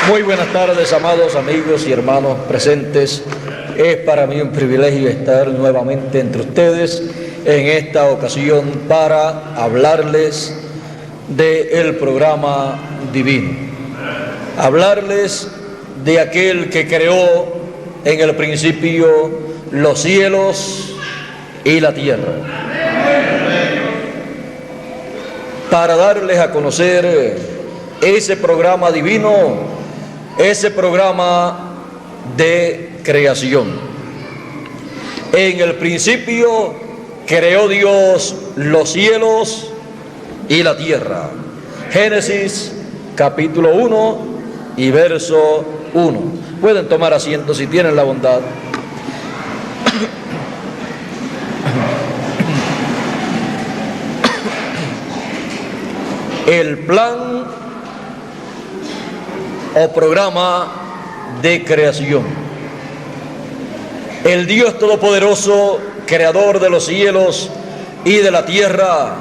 Muy buenas tardes, amados amigos y hermanos presentes. Es para mí un privilegio estar nuevamente entre ustedes en esta ocasión para hablarles del programa divino. Hablarles de aquel que creó en el principio los cielos y la tierra. Para darles a conocer ese programa divino, ese programa de creación. En el principio creó Dios los cielos y la tierra. Génesis capítulo 1 y verso 1. Pueden tomar asiento si tienen la bondad. El plan o programa de creación. El Dios Todopoderoso, creador de los cielos y de la tierra,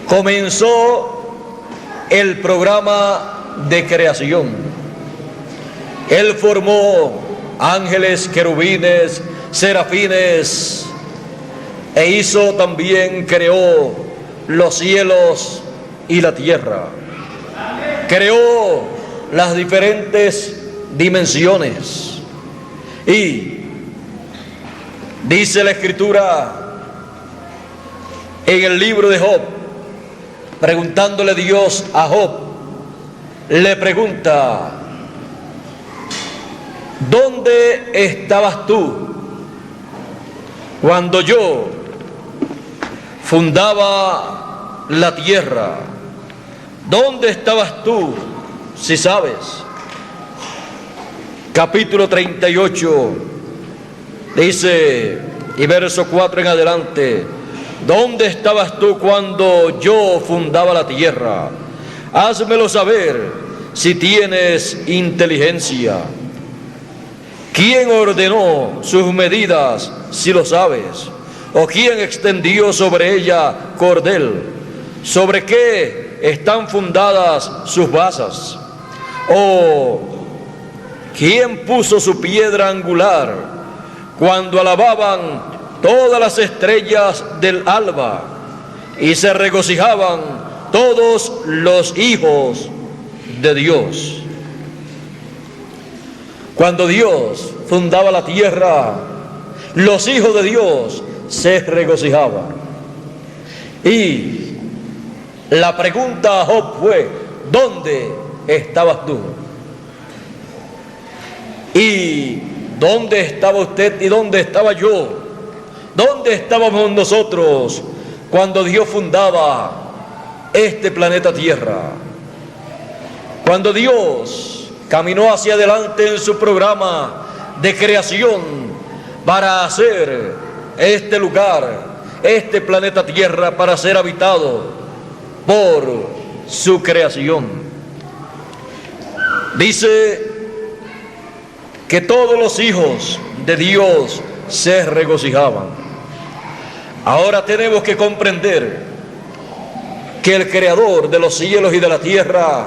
comenzó el programa de creación. Él formó ángeles, querubines, serafines, e hizo también, creó los cielos y la tierra. Creó las diferentes dimensiones. Y dice la Escritura en el libro de Job, preguntándole Dios a Job, le pregunta: ¿dónde estabas tú cuando yo fundaba la tierra? ¿Dónde estabas tú, si sabes? Capítulo 38 dice, y verso 4 en adelante: ¿dónde estabas tú cuando yo fundaba la tierra? Házmelo saber si tienes inteligencia. ¿Quién ordenó sus medidas, si lo sabes? ¿O quién extendió sobre ella cordel? ¿Sobre qué están fundadas sus basas? ¿O quién puso su piedra angular cuando alababan todas las estrellas del alba y se regocijaban todos los hijos de Dios? Cuando Dios fundaba la tierra, los hijos de Dios se regocijaban. Y la pregunta a Job fue: ¿dónde estabas tú? ¿Y dónde estaba usted y dónde estaba yo? ¿Dónde estábamos nosotros cuando Dios fundaba este planeta Tierra? Cuando Dios caminó hacia adelante en su programa de creación para hacer este lugar, este planeta Tierra, para ser habitado por su creación. Dice que todos los hijos de Dios se regocijaban. Ahora tenemos que comprender que el creador de los cielos y de la tierra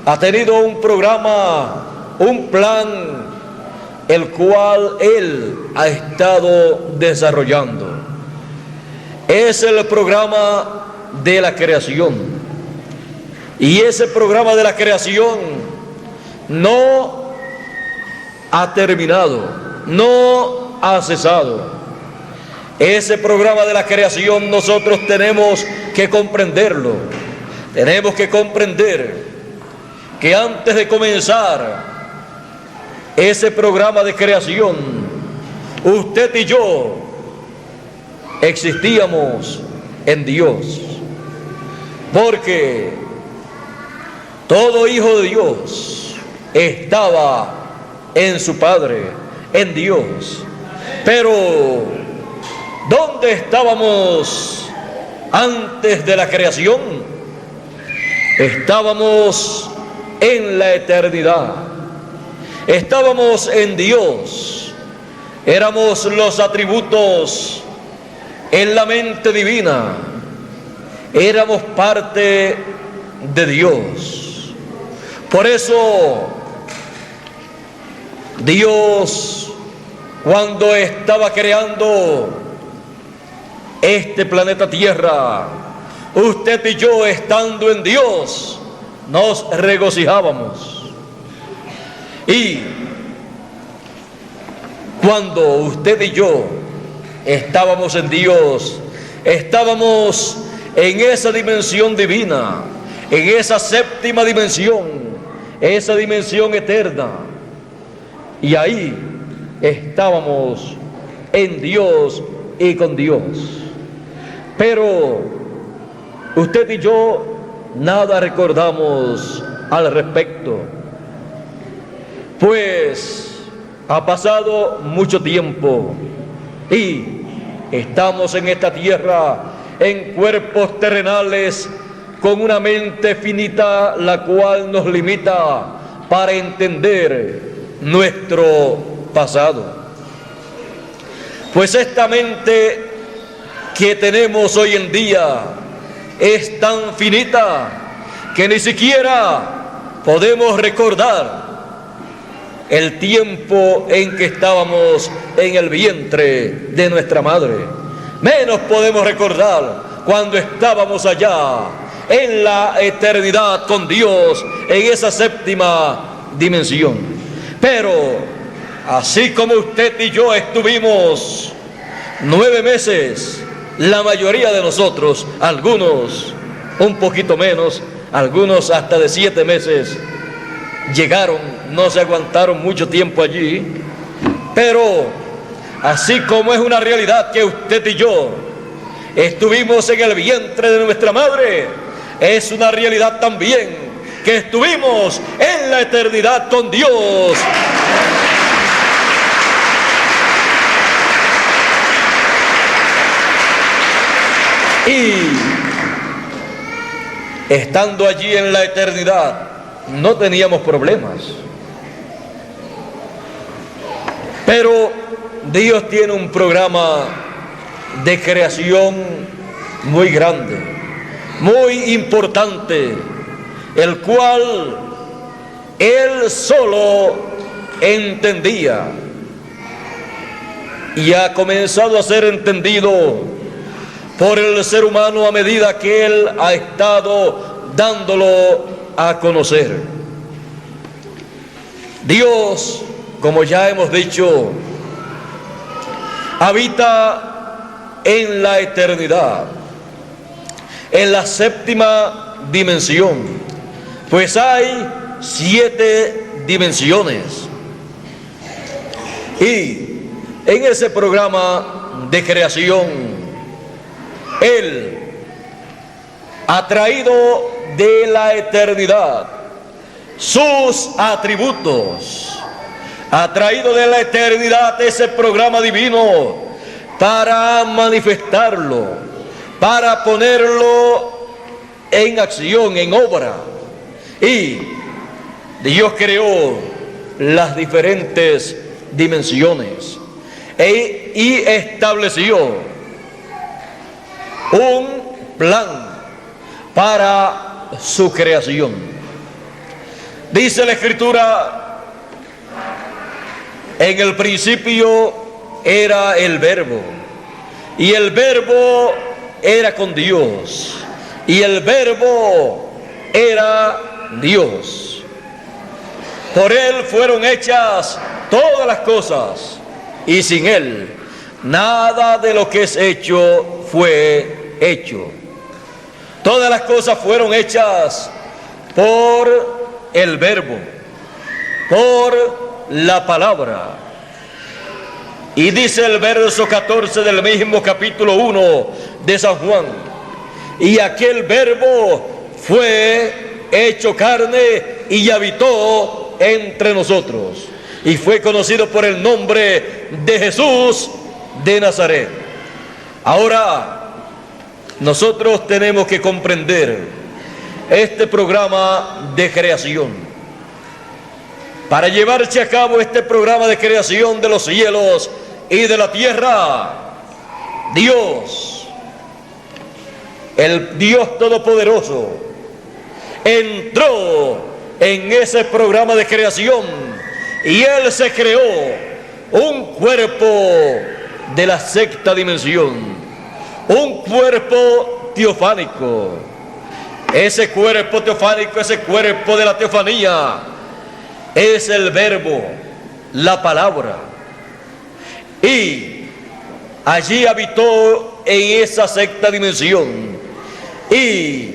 ha tenido un programa, un plan, el cual Él ha estado desarrollando. Es el programa de la creación. Y ese programa de la creación no ha terminado, no ha cesado. Ese programa de la creación nosotros tenemos que comprenderlo. Tenemos que comprender que antes de comenzar ese programa de creación, usted y yo existíamos en Dios. Porque todo hijo de Dios estaba en su Padre, en Dios. Pero ¿dónde estábamos antes de la creación? Estábamos en la eternidad. Estábamos en Dios. Éramos los atributos en la mente divina. Éramos parte de Dios. Por eso, Dios, cuando estaba creando este planeta Tierra, usted y yo, estando en Dios, nos regocijábamos. Y cuando usted y yo estábamos en Dios, estábamos en esa dimensión divina, en esa séptima dimensión, esa dimensión eterna. Y ahí estábamos en Dios y con Dios. Pero usted y yo nada recordamos al respecto, pues ha pasado mucho tiempo y estamos en esta tierra en cuerpos terrenales con una mente finita, la cual nos limita para entender nuestro pasado. Pues esta mente que tenemos hoy en día es tan finita que ni siquiera podemos recordar el tiempo en que estábamos en el vientre de nuestra madre. Menos podemos recordar cuando estábamos allá en la eternidad con Dios, en esa séptima dimensión. Pero así como usted y yo estuvimos 9 meses, la mayoría de nosotros, algunos un poquito menos, algunos hasta de 7 meses, llegaron, no se aguantaron mucho tiempo allí, pero así como es una realidad que usted y yo estuvimos en el vientre de nuestra madre, es una realidad también que estuvimos en la eternidad con Dios. Y estando allí en la eternidad, no teníamos problemas. Pero Dios tiene un programa de creación muy grande, muy importante, el cual Él solo entendía y ha comenzado a ser entendido por el ser humano a medida que Él ha estado dándolo a conocer. Dios, como ya hemos dicho, habita en la eternidad, en la séptima dimensión, pues hay 7 dimensiones. Y en ese programa de creación, Él ha traído de la eternidad sus atributos, ha traído de la eternidad ese programa divino para manifestarlo, para ponerlo en acción, en obra. Y Dios creó las diferentes dimensiones y estableció un plan para su creación. Dice la Escritura: en el principio era el Verbo, y el Verbo era con Dios, y el Verbo era Dios. Por Él fueron hechas todas las cosas, y sin Él nada de lo que es hecho fue hecho. Todas las cosas fueron hechas por el Verbo, por la palabra. Y dice el verso 14 del mismo capítulo 1 de San Juan: y aquel Verbo fue hecho carne y habitó entre nosotros, y fue conocido por el nombre de Jesús de Nazaret. Ahora, nosotros tenemos que comprender este programa de creación. Para llevarse a cabo este programa de creación de los cielos y de la tierra, Dios, el Dios Todopoderoso, entró en ese programa de creación y Él se creó un cuerpo de la sexta dimensión, un cuerpo teofánico. Ese cuerpo teofánico, ese cuerpo de la teofanía, es el verbo, la palabra. Y allí habitó en esa sexta dimensión. Y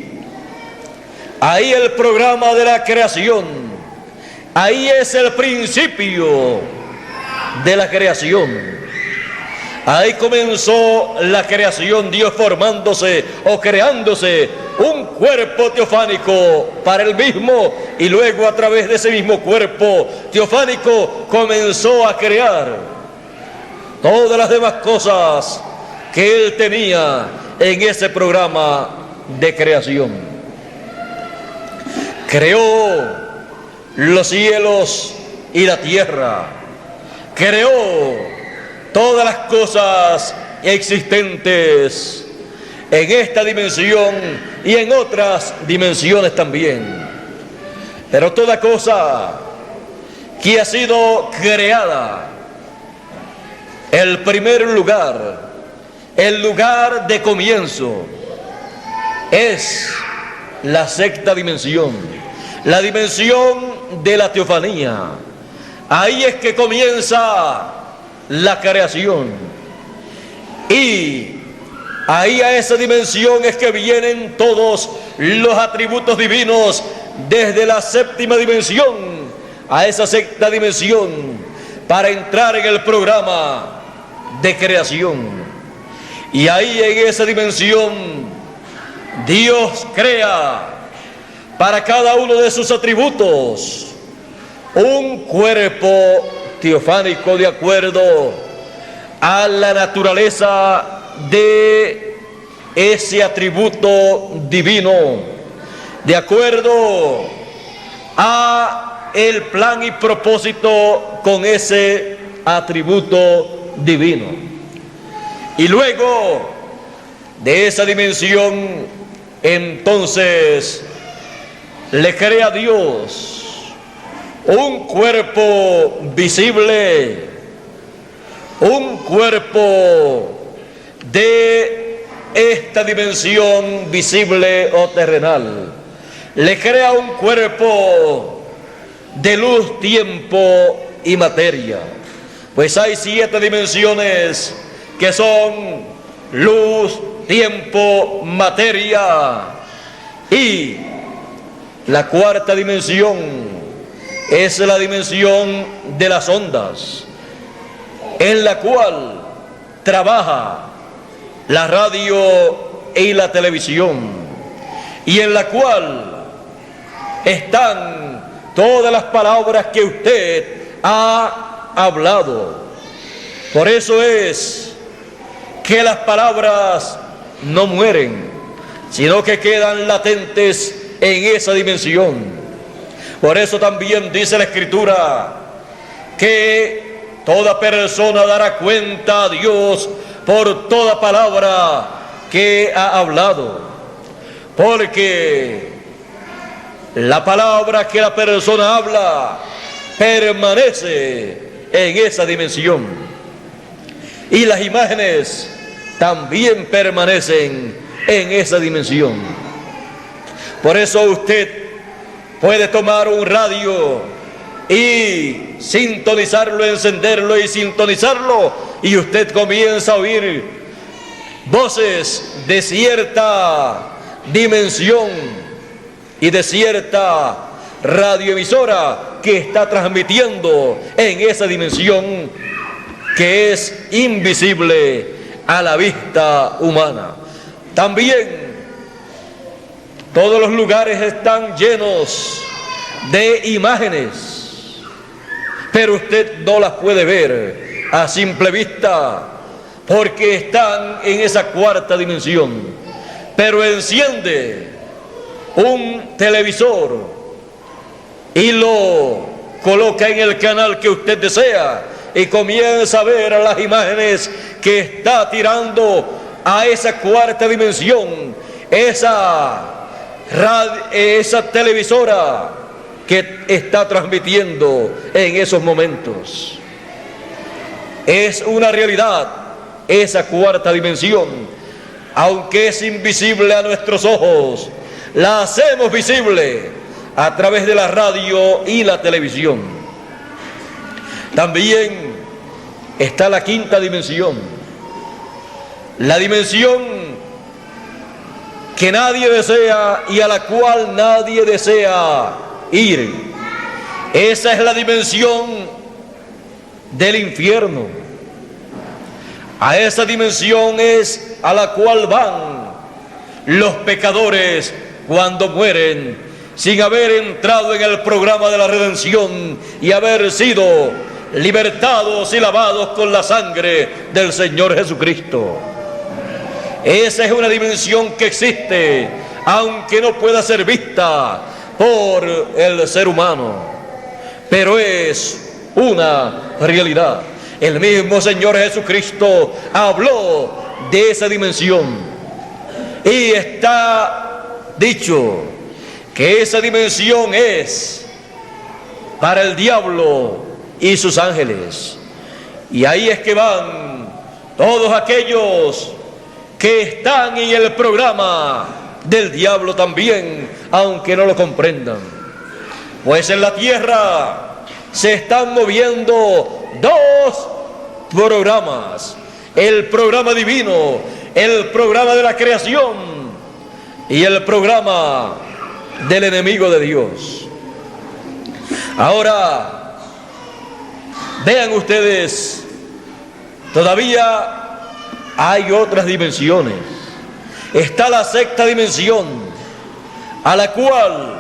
ahí el programa de la creación, ahí es el principio de la creación. Ahí comenzó la creación, Dios formándose o creándose un cuerpo teofánico para Él mismo, y luego a través de ese mismo cuerpo teofánico comenzó a crear todas las demás cosas que Él tenía en ese programa de creación. Creó los cielos y la tierra, creó todas las cosas existentes en esta dimensión y en otras dimensiones también. Pero toda cosa que ha sido creada, el primer lugar, el lugar de comienzo, es la sexta dimensión, la dimensión de la teofanía. Ahí es que comienza la creación, y ahí a esa dimensión es que vienen todos los atributos divinos desde la séptima dimensión a esa sexta dimensión para entrar en el programa de creación. Y ahí en esa dimensión Dios crea para cada uno de sus atributos un cuerpo teofánico de acuerdo a la naturaleza de ese atributo divino, de acuerdo a el plan y propósito con ese atributo divino. Y luego de esa dimensión, entonces le crea Dios un cuerpo visible, un cuerpo de esta dimensión visible o terrenal. Le crea un cuerpo de luz, tiempo y materia. Pues hay 7 dimensiones que son luz, tiempo, materia. Y la cuarta dimensión es la dimensión de las ondas, en la cual trabaja la radio y la televisión, y en la cual están todas las palabras que usted ha hablado. Por eso es que las palabras no mueren, sino que quedan latentes en esa dimensión. Por eso también dice la Escritura que toda persona dará cuenta a Dios por toda palabra que ha hablado, porque la palabra que la persona habla permanece en esa dimensión, y las imágenes también permanecen en esa dimensión. Por eso usted puede tomar un radio y sintonizarlo, encenderlo y sintonizarlo, y usted comienza a oír voces de cierta dimensión y de cierta radioemisora que está transmitiendo en esa dimensión que es invisible a la vista humana. También todos los lugares están llenos de imágenes, pero usted no las puede ver a simple vista porque están en esa cuarta dimensión. Pero enciende un televisor y lo coloca en el canal que usted desea y comienza a ver a las imágenes que está tirando a esa cuarta dimensión, esa televisora que está transmitiendo en esos momentos. Es una realidad esa cuarta dimensión, aunque es invisible a nuestros ojos, la hacemos visible a través de la radio y la televisión. También está la quinta dimensión, la dimensión que nadie desea y a la cual nadie desea ir. Esa es la dimensión del infierno. A esa dimensión es a la cual van los pecadores cuando mueren sin haber entrado en el programa de la redención y haber sido libertados y lavados con la sangre del Señor Jesucristo. Esa es una dimensión que existe, aunque no pueda ser vista por el ser humano, pero es una realidad. El mismo Señor Jesucristo habló de esa dimensión y está dicho que esa dimensión es para el diablo y sus ángeles. Y ahí es que van todos aquellos que están en el programa del diablo también, aunque no lo comprendan. Pues en la tierra se están moviendo dos programas: el programa divino, el programa de la creación, y el programa del enemigo de Dios. Ahora, vean ustedes, todavía hay otras dimensiones. Está la sexta dimensión, a la cual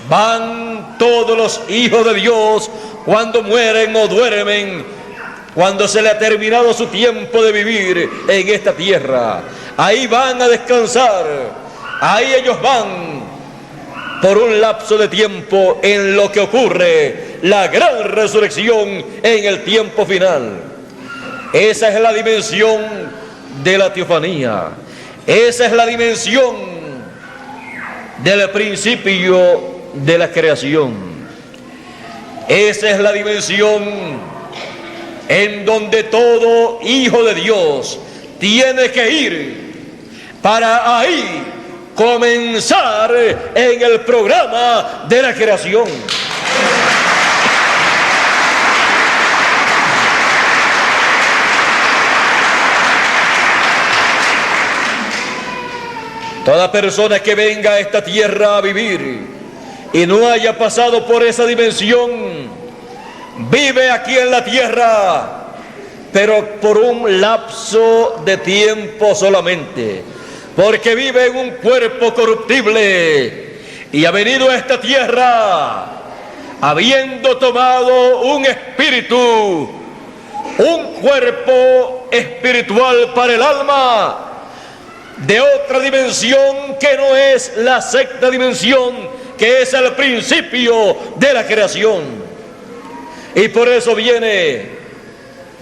van todos los hijos de Dios cuando mueren o duermen, cuando se le ha terminado su tiempo de vivir en esta tierra. Ahí van a descansar, ahí ellos van por un lapso de tiempo en lo que ocurre la gran resurrección en el tiempo final. Esa es la dimensión de la teofanía. Esa es la dimensión del principio de la creación. Esa es la dimensión en donde todo hijo de Dios tiene que ir para ahí comenzar en el programa de la creación. Toda persona que venga a esta tierra a vivir y no haya pasado por esa dimensión, vive aquí en la tierra, pero por un lapso de tiempo solamente, porque vive en un cuerpo corruptible y ha venido a esta tierra habiendo tomado un espíritu, un cuerpo espiritual para el alma, de otra dimensión que no es la sexta dimensión, que es el principio de la creación. Y por eso viene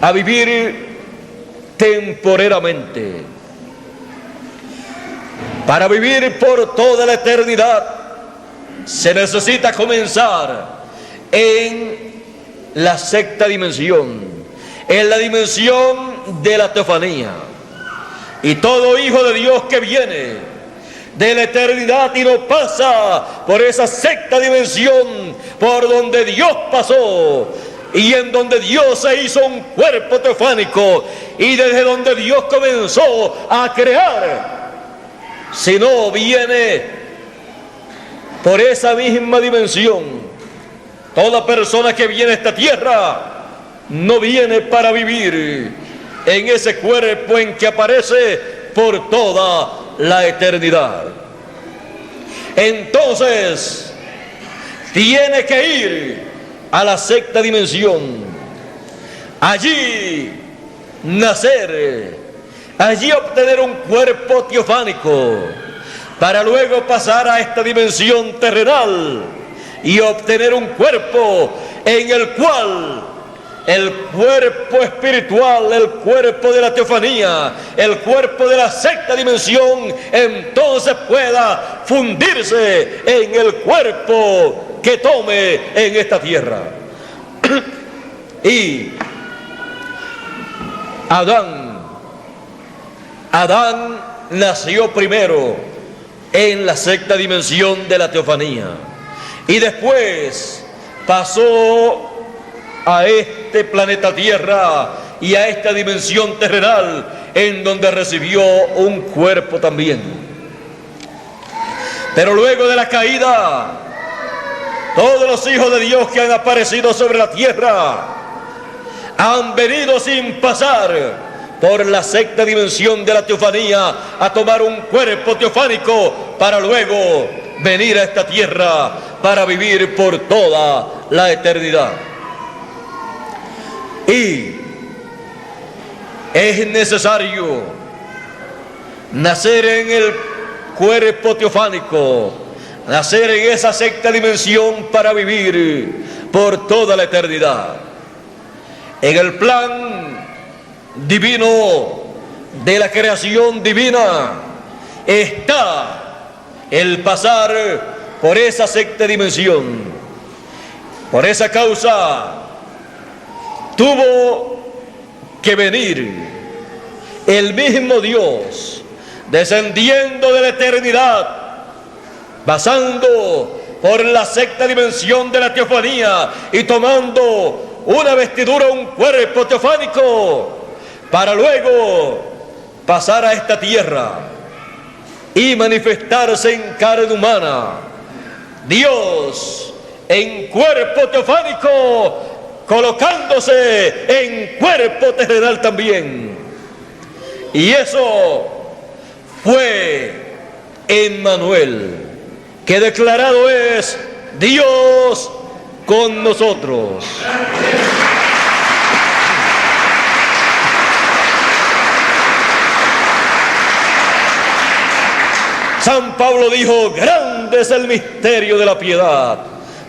a vivir temporeramente. Para vivir por toda la eternidad se necesita comenzar en la sexta dimensión, en la dimensión de la teofanía. Y todo hijo de Dios que viene de la eternidad y no pasa por esa sexta dimensión por donde Dios pasó y en donde Dios se hizo un cuerpo teofánico y desde donde Dios comenzó a crear, si no viene por esa misma dimensión, toda persona que viene a esta tierra no viene para vivir en ese cuerpo en que aparece por toda la eternidad. Entonces, tiene que ir a la sexta dimensión, allí nacer, allí obtener un cuerpo teofánico, para luego pasar a esta dimensión terrenal y obtener un cuerpo en el cual el cuerpo espiritual, el cuerpo de la teofanía, el cuerpo de la sexta dimensión, entonces pueda fundirse en el cuerpo que tome en esta tierra. Y Adán nació primero en la sexta dimensión de la teofanía y después pasó a este planeta Tierra y a esta dimensión terrenal, en donde recibió un cuerpo también. Pero luego de la caída, todos los hijos de Dios que han aparecido sobre la tierra han venido sin pasar por la sexta dimensión de la teofanía a tomar un cuerpo teofánico para luego venir a esta tierra para vivir por toda la eternidad. Y es necesario nacer en el cuerpo teofánico, nacer en esa sexta dimensión para vivir por toda la eternidad. En el plan divino de la creación divina está el pasar por esa sexta dimensión. Por esa causa tuvo que venir el mismo Dios, descendiendo de la eternidad, pasando por la sexta dimensión de la teofanía y tomando una vestidura, un cuerpo teofánico, para luego pasar a esta tierra y manifestarse en carne humana. Dios en cuerpo teofánico, colocándose en cuerpo terrenal también. Y eso fue Emmanuel, que declarado es Dios con nosotros. San Pablo dijo: grande es el misterio de la piedad.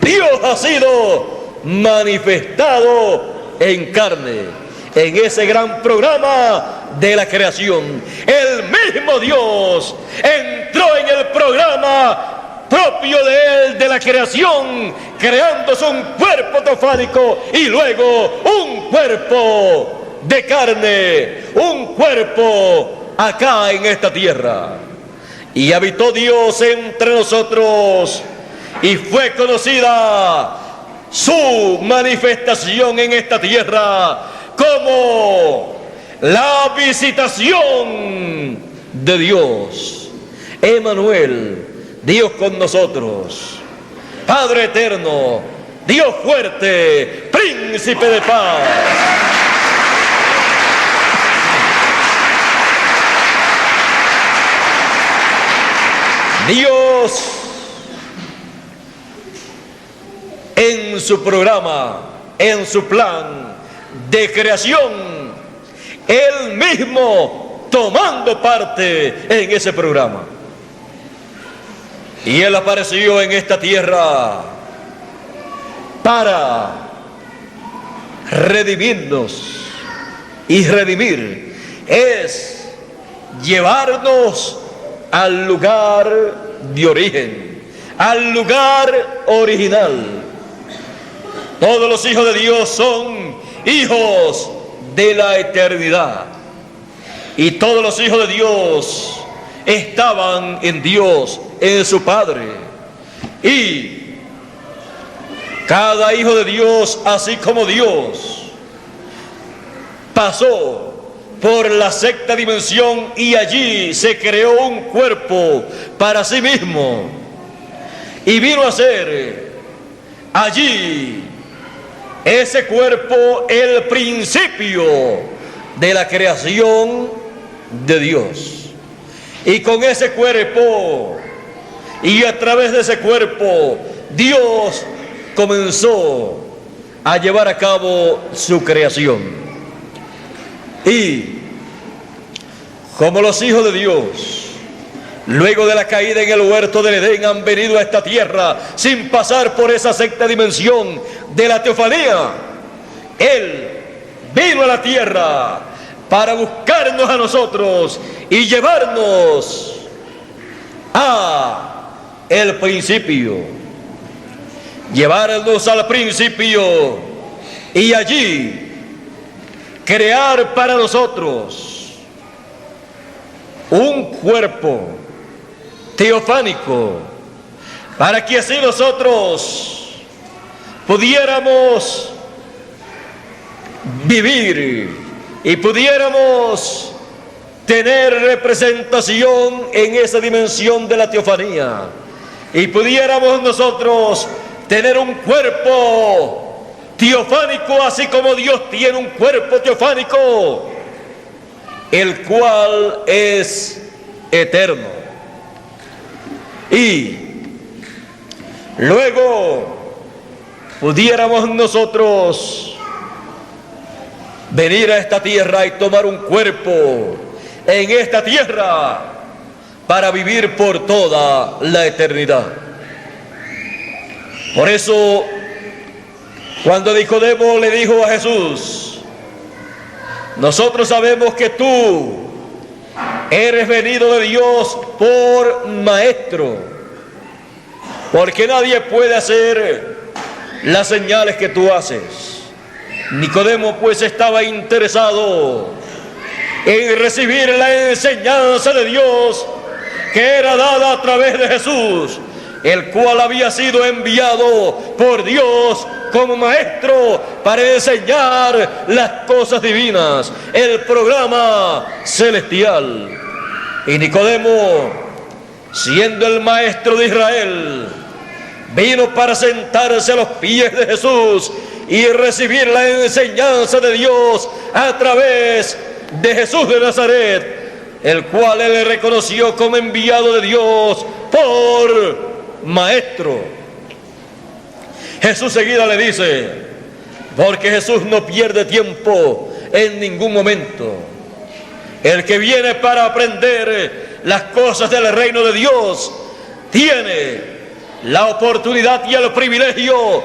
Dios ha sido manifestado en carne, en ese gran programa de la creación. El mismo Dios entró en el programa propio de él, de la creación, creándose un cuerpo teofánico y luego un cuerpo de carne, un cuerpo acá en esta tierra. Y habitó Dios entre nosotros y fue conocida su manifestación en esta tierra como la visitación de Dios. Emmanuel, Dios con nosotros, Padre eterno, Dios fuerte, príncipe de paz. Dios en su programa, en su plan de creación, Él mismo tomando parte en ese programa. Y Él apareció en esta tierra para redimirnos. Y redimir es llevarnos al lugar de origen, al lugar original. Todos los hijos de Dios son hijos de la eternidad. Y todos los hijos de Dios estaban en Dios, en su Padre. Y cada hijo de Dios, así como Dios, pasó por la sexta dimensión y allí se creó un cuerpo para sí mismo. Y vino a ser allí ese cuerpo el principio de la creación de Dios. Y con ese cuerpo y a través de ese cuerpo Dios comenzó a llevar a cabo su creación. Y como los hijos de Dios, luego de la caída en el huerto del Edén, han venido a esta tierra sin pasar por esa sexta dimensión de la teofanía, Él vino a la tierra para buscarnos a nosotros y llevarnos a el principio. llevarnos al principio y allí crear para nosotros un cuerpo teofánico, para que así nosotros pudiéramos vivir y pudiéramos tener representación en esa dimensión de la teofanía, y pudiéramos nosotros tener un cuerpo teofánico, así como Dios tiene un cuerpo teofánico, el cual es eterno. Y luego pudiéramos nosotros venir a esta tierra y tomar un cuerpo en esta tierra para vivir por toda la eternidad. Por eso, cuando Nicodemo le dijo a Jesús: nosotros sabemos que tú eres venido de Dios por maestro, porque nadie puede hacer las señales que tú haces. Nicodemo pues estaba interesado en recibir la enseñanza de Dios que era dada a través de Jesús, el cual había sido enviado por Dios como maestro para enseñar las cosas divinas, el programa celestial. Y Nicodemo, siendo el maestro de Israel, vino para sentarse a los pies de Jesús y recibir la enseñanza de Dios a través de Jesús de Nazaret, el cual él reconoció como enviado de Dios por maestro. Jesús seguida le dice, porque Jesús no pierde tiempo en ningún momento. El que viene para aprender las cosas del reino de Dios tiene la oportunidad y el privilegio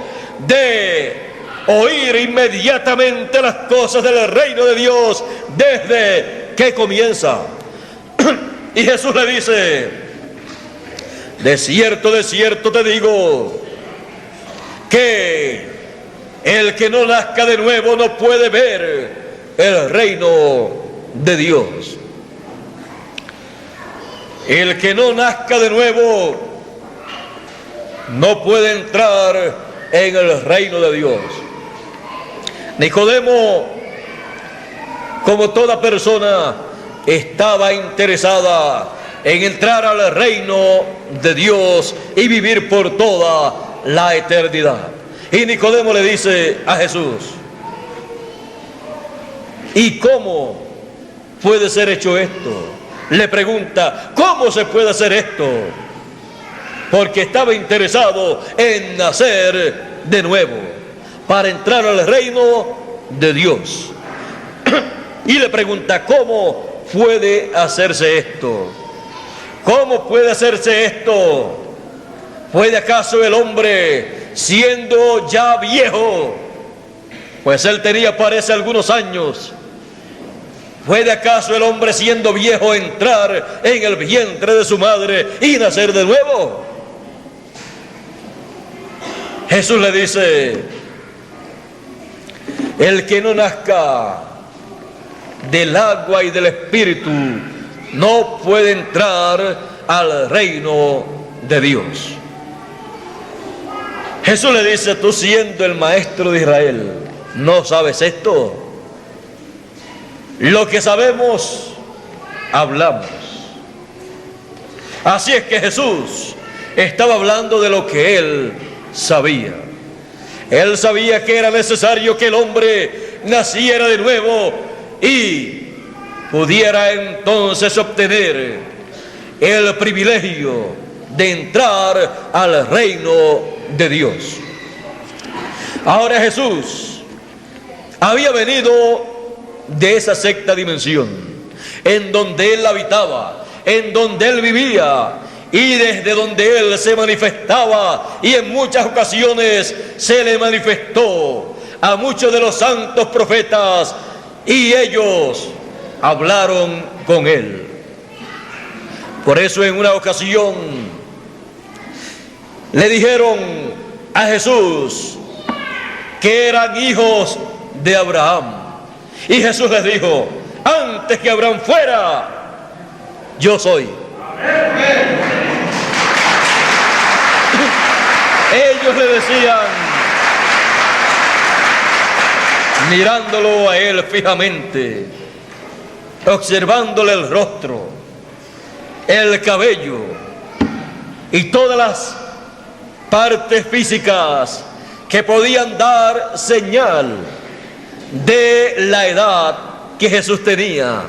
de oír inmediatamente las cosas del reino de Dios desde que comienza. Y Jesús le dice, de cierto te digo, que el que no nazca de nuevo no puede ver el reino de Dios. El que no nazca de nuevo no puede entrar en el reino de Dios. Nicodemo, como toda persona, estaba interesada en entrar al reino de Dios y vivir por toda la eternidad. Y Nicodemo le dice a Jesús, ¿y cómo puede ser hecho esto? Le pregunta, ¿cómo se puede hacer esto? Porque estaba interesado en nacer de nuevo para entrar al reino de Dios. Y le pregunta, ¿cómo puede hacerse esto? ¿Cómo puede hacerse esto? ¿Puede acaso el hombre, siendo ya viejo, pues él tenía, parece, algunos años, ¿puede acaso el hombre, siendo viejo, entrar en el vientre de su madre y nacer de nuevo? Jesús le dice, el que no nazca del agua y del espíritu no puede entrar al reino de Dios. Jesús le dice, tú siendo el maestro de Israel, ¿no sabes esto? Lo que sabemos, hablamos. Así es que Jesús estaba hablando de lo que él sabía. Él sabía que era necesario que el hombre naciera de nuevo y pudiera entonces obtener el privilegio de entrar al reino de Dios. Ahora Jesús había venido de esa sexta dimensión en donde él habitaba, en donde él vivía y desde donde él se manifestaba, y en muchas ocasiones se le manifestó a muchos de los santos profetas y ellos hablaron con él. Por eso en una ocasión le dijeron, a Jesús que eran hijos de Abraham. Y Jesús les dijo: antes que Abraham fuera, yo soy. Ellos le decían, mirándolo a él fijamente, observándole el rostro, el cabello y todas las partes físicas que podían dar señal de la edad que Jesús tenía,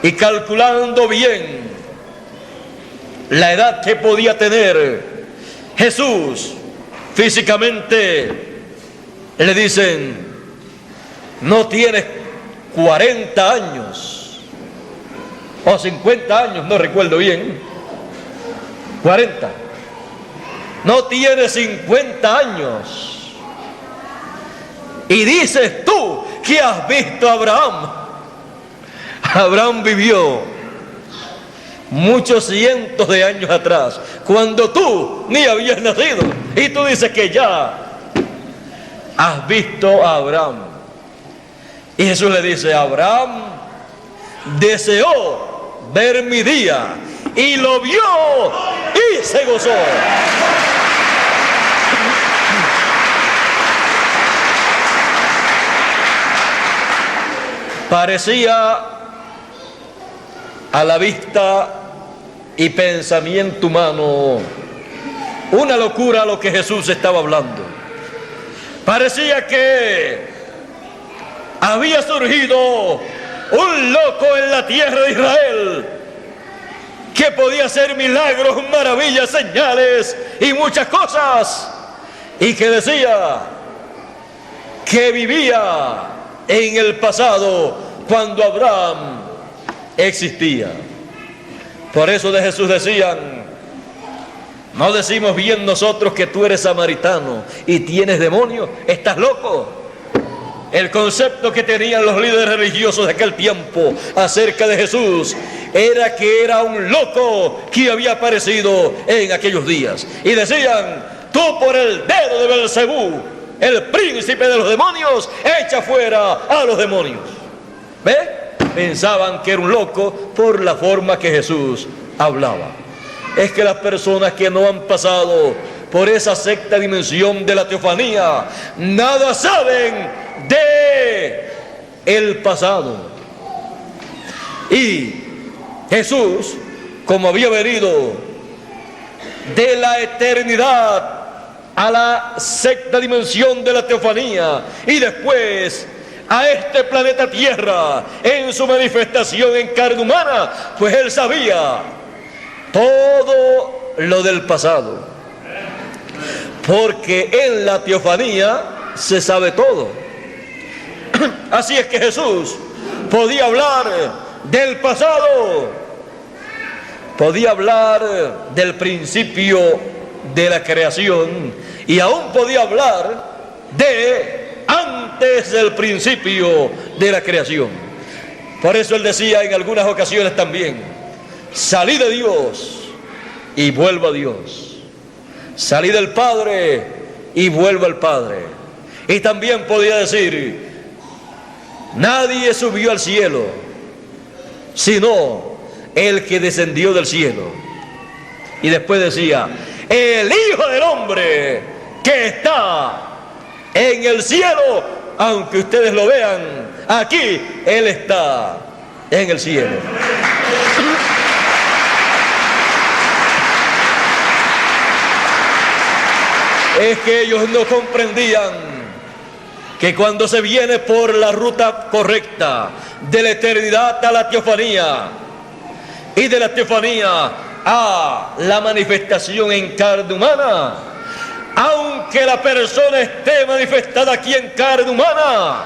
y calculando bien la edad que podía tener Jesús físicamente, le dicen: no tienes 40 años o 50 años, no recuerdo bien, 40, no tienes 50 años, y dices tú que has visto a Abraham. Abraham vivió muchos cientos de años atrás, cuando tú ni habías nacido, y tú dices que ya has visto a Abraham. Y Jesús le dice: Abraham deseó ver mi día y lo vio y se gozó. Parecía a la vista y pensamiento humano una locura lo que Jesús estaba hablando. Parecía que había surgido un loco en la tierra de Israel que podía hacer milagros, maravillas, señales y muchas cosas, y que decía que vivía en el pasado cuando Abraham existía. Por eso de Jesús decían: no decimos bien nosotros que tú eres samaritano y tienes demonios, estás loco. El concepto que tenían los líderes religiosos de aquel tiempo acerca de Jesús era que era un loco que había aparecido en aquellos días. Y decían: tú por el dedo de Belcebú, el príncipe de los demonios, echa fuera a los demonios. ¿Ve? Pensaban que era un loco por la forma que Jesús hablaba. Es que las personas que no han pasado por esa sexta dimensión de la teofanía nada saben de el pasado. Y Jesús, como había venido de la eternidad a la sexta dimensión de la teofanía y después a este planeta Tierra en su manifestación en carne humana, pues él sabía todo lo del pasado, porque en la teofanía se sabe todo. Así es que Jesús podía hablar del pasado, podía hablar del principio de la creación, y aún podía hablar de antes del principio de la creación. Por eso él decía en algunas ocasiones también: salí de Dios y vuelvo a Dios, salí del Padre y vuelvo al Padre. Y también podía decir: nadie subió al cielo sino el que descendió del cielo. Y después decía: el Hijo del Hombre que está en el cielo, aunque ustedes lo vean aquí, él está en el cielo. Es que ellos no comprendían que cuando se viene por la ruta correcta de la eternidad a la teofanía y de la teofanía a la manifestación en carne humana, aunque la persona esté manifestada aquí en carne humana,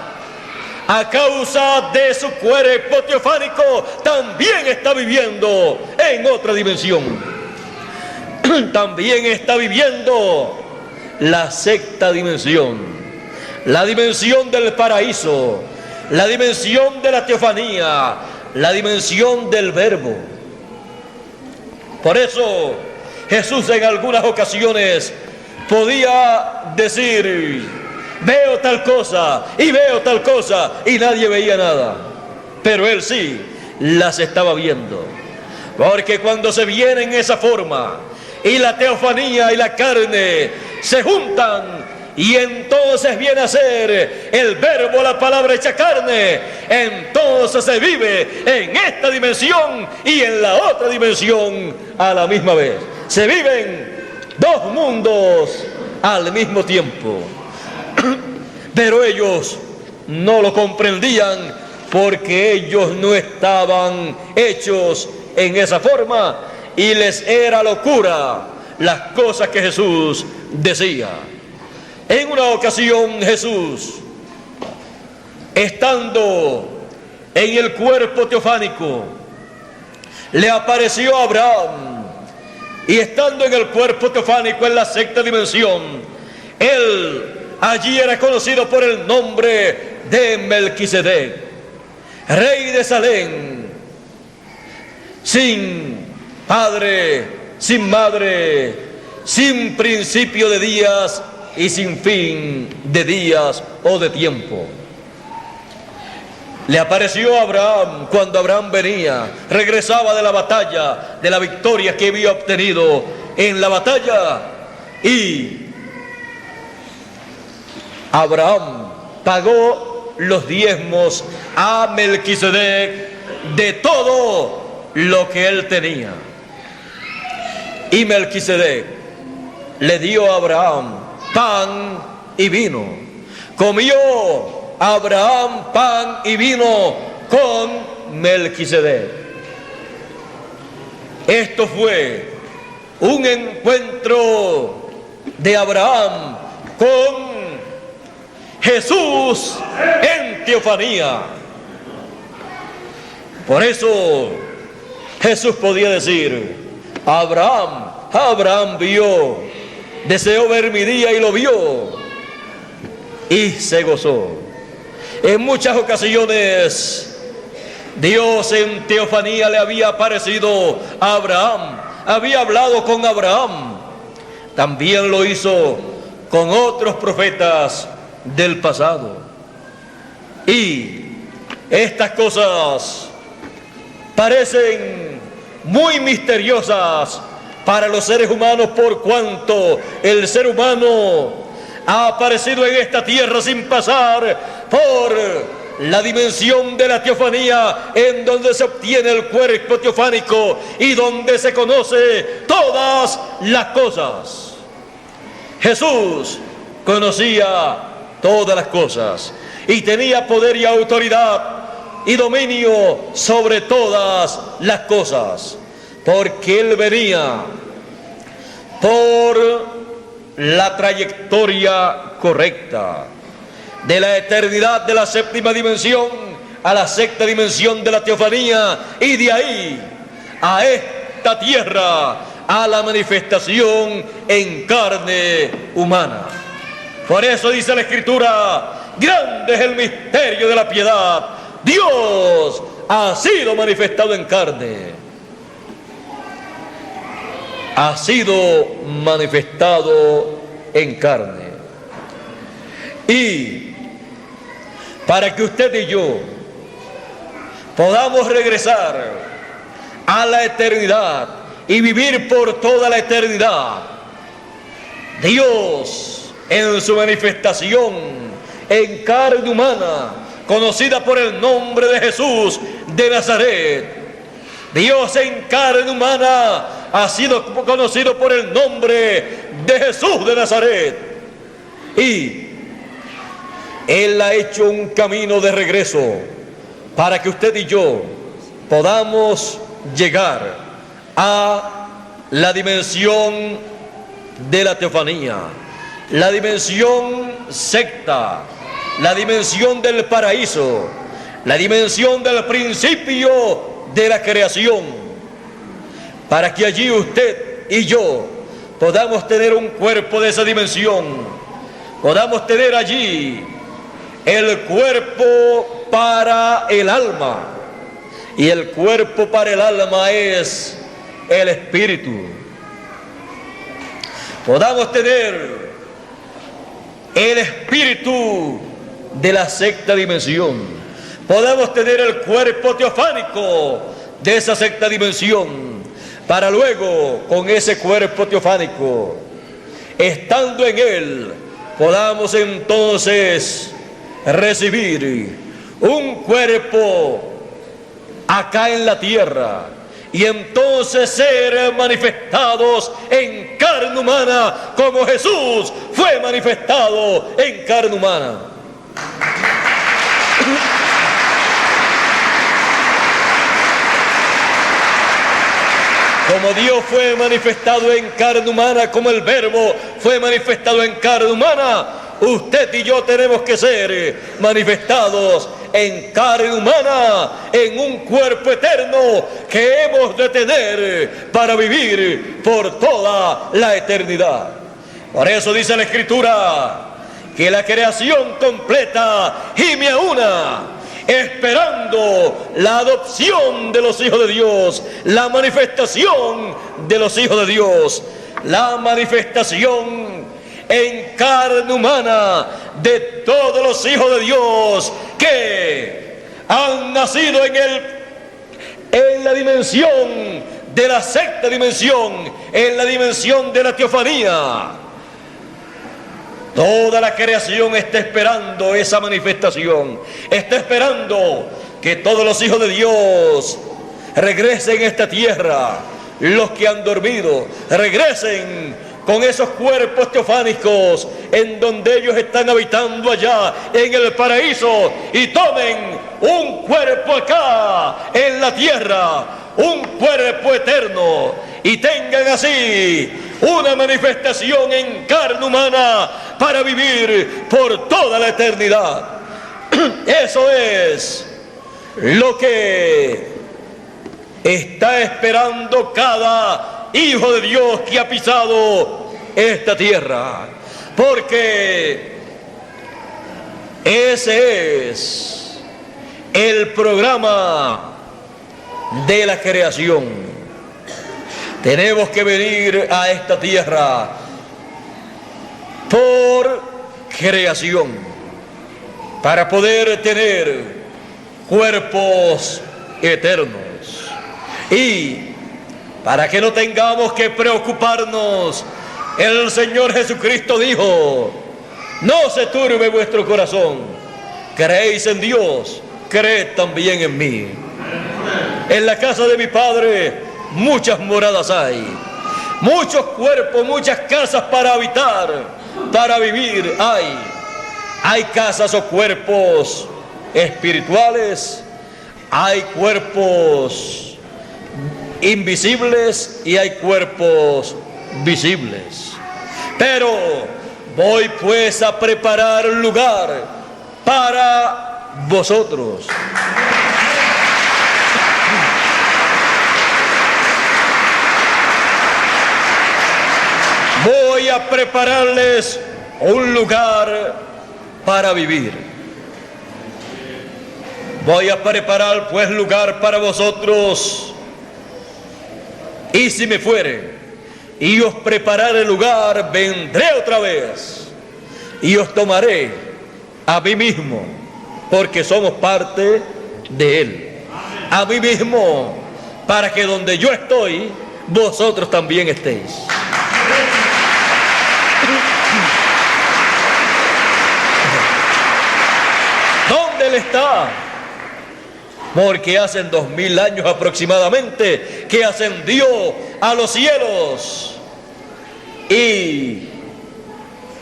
a causa de su cuerpo teofánico, también está viviendo en otra dimensión. También está viviendo la sexta dimensión, la dimensión del paraíso, la dimensión de la teofanía, la dimensión del verbo. Por eso Jesús en algunas ocasiones podía decir: veo tal cosa y veo tal cosa, y nadie veía nada. Pero él sí las estaba viendo. Porque cuando se viene en esa forma y la teofanía y la carne se juntan, y entonces viene a ser el verbo, la palabra hecha carne, entonces se vive en esta dimensión y en la otra dimensión a la misma vez. Se viven dos mundos al mismo tiempo. Pero ellos no lo comprendían, porque ellos no estaban hechos en esa forma y les era locura las cosas que Jesús decía. En una ocasión Jesús, estando en el cuerpo teofánico, le apareció a Abraham, y estando en el cuerpo teofánico en la sexta dimensión, él allí era conocido por el nombre de Melquisedec, rey de Salem, sin padre, sin madre, sin principio de días y sin fin de días o de tiempo. Le apareció a Abraham cuando Abraham venía, regresaba de la batalla, de la victoria que había obtenido en la batalla, y Abraham pagó los diezmos a Melquisedec de todo lo que él tenía. Y Melquisedec le dio a Abraham pan y vino. Comió Abraham pan y vino con Melquisedec. Esto fue un encuentro de Abraham con Jesús en teofanía. Por eso Jesús podía decir: Abraham vio, deseó ver mi día y lo vio, y se gozó. En muchas ocasiones Dios en teofanía le había aparecido a Abraham, había hablado con Abraham. También lo hizo con otros profetas del pasado. Y estas cosas parecen muy misteriosas para los seres humanos, por cuanto el ser humano ha aparecido en esta tierra sin pasar por la dimensión de la teofanía, en donde se obtiene el cuerpo teofánico y donde se conoce todas las cosas. Jesús conocía todas las cosas y tenía poder y autoridad y dominio sobre todas las cosas, porque él venía por la trayectoria correcta de la eternidad de la séptima dimensión a la sexta dimensión de la teofanía, y de ahí a esta tierra, a la manifestación en carne humana. Por eso dice la Escritura: grande es el misterio de la piedad, Dios ha sido manifestado en carne. Ha sido manifestado en carne. Y para que usted y yo podamos regresar a la eternidad y vivir por toda la eternidad, Dios en su manifestación en carne humana, conocida por el nombre de Jesús de Nazaret, Dios en carne humana ha sido conocido por el nombre de Jesús de Nazaret, y Él ha hecho un camino de regreso para que usted y yo podamos llegar a la dimensión de la teofanía, la dimensión sexta, la dimensión del paraíso, la dimensión del principio de la creación, para que allí usted y yo podamos tener un cuerpo de esa dimensión, podamos tener allí el cuerpo para el alma, y el cuerpo para el alma es el espíritu. podamos tener el espíritu de la sexta dimensión, podamos tener el cuerpo teofánico de esa sexta dimensión, para luego con ese cuerpo teofánico, estando en él, podamos entonces recibir un cuerpo acá en la tierra y entonces ser manifestados en carne humana como Jesús fue manifestado en carne humana. Como Dios fue manifestado en carne humana, como el Verbo fue manifestado en carne humana, usted y yo tenemos que ser manifestados en carne humana, en un cuerpo eterno que hemos de tener para vivir por toda la eternidad. Por eso dice la Escritura que la creación completa gime a una, esperando la adopción de los hijos de Dios, la manifestación de los hijos de Dios, la manifestación en carne humana de todos los hijos de Dios que han nacido en la dimensión de la sexta dimensión, en la dimensión de la teofanía. Toda la creación está esperando esa manifestación, está esperando que todos los hijos de Dios regresen a esta tierra, los que han dormido, regresen con esos cuerpos teofánicos en donde ellos están habitando allá en el paraíso y tomen un cuerpo acá en la tierra, un cuerpo eterno, y tengan así una manifestación en carne humana para vivir por toda la eternidad. Eso es lo que está esperando cada hijo de Dios que ha pisado esta tierra, porque ese es el programa de la creación. Tenemos que venir a esta tierra por creación para poder tener cuerpos eternos y para que no tengamos que preocuparnos. El Señor Jesucristo dijo: no se turbe vuestro corazón, creéis en Dios, creed también en mí. En la casa de mi Padre muchas moradas hay, muchos cuerpos, muchas casas para habitar, para vivir hay casas o cuerpos espirituales, hay cuerpos invisibles y hay cuerpos visibles. Pero voy pues a preparar lugar para vosotros. Voy a prepararles un lugar para vivir. Voy a preparar pues lugar para vosotros. Y si me fuere y os prepararé lugar, vendré otra vez y os tomaré a mí mismo, porque somos parte de Él. A mí mismo, para que donde yo estoy, vosotros también estéis. ¿Dónde Él está? Porque hace 2000 años aproximadamente que ascendió a los cielos y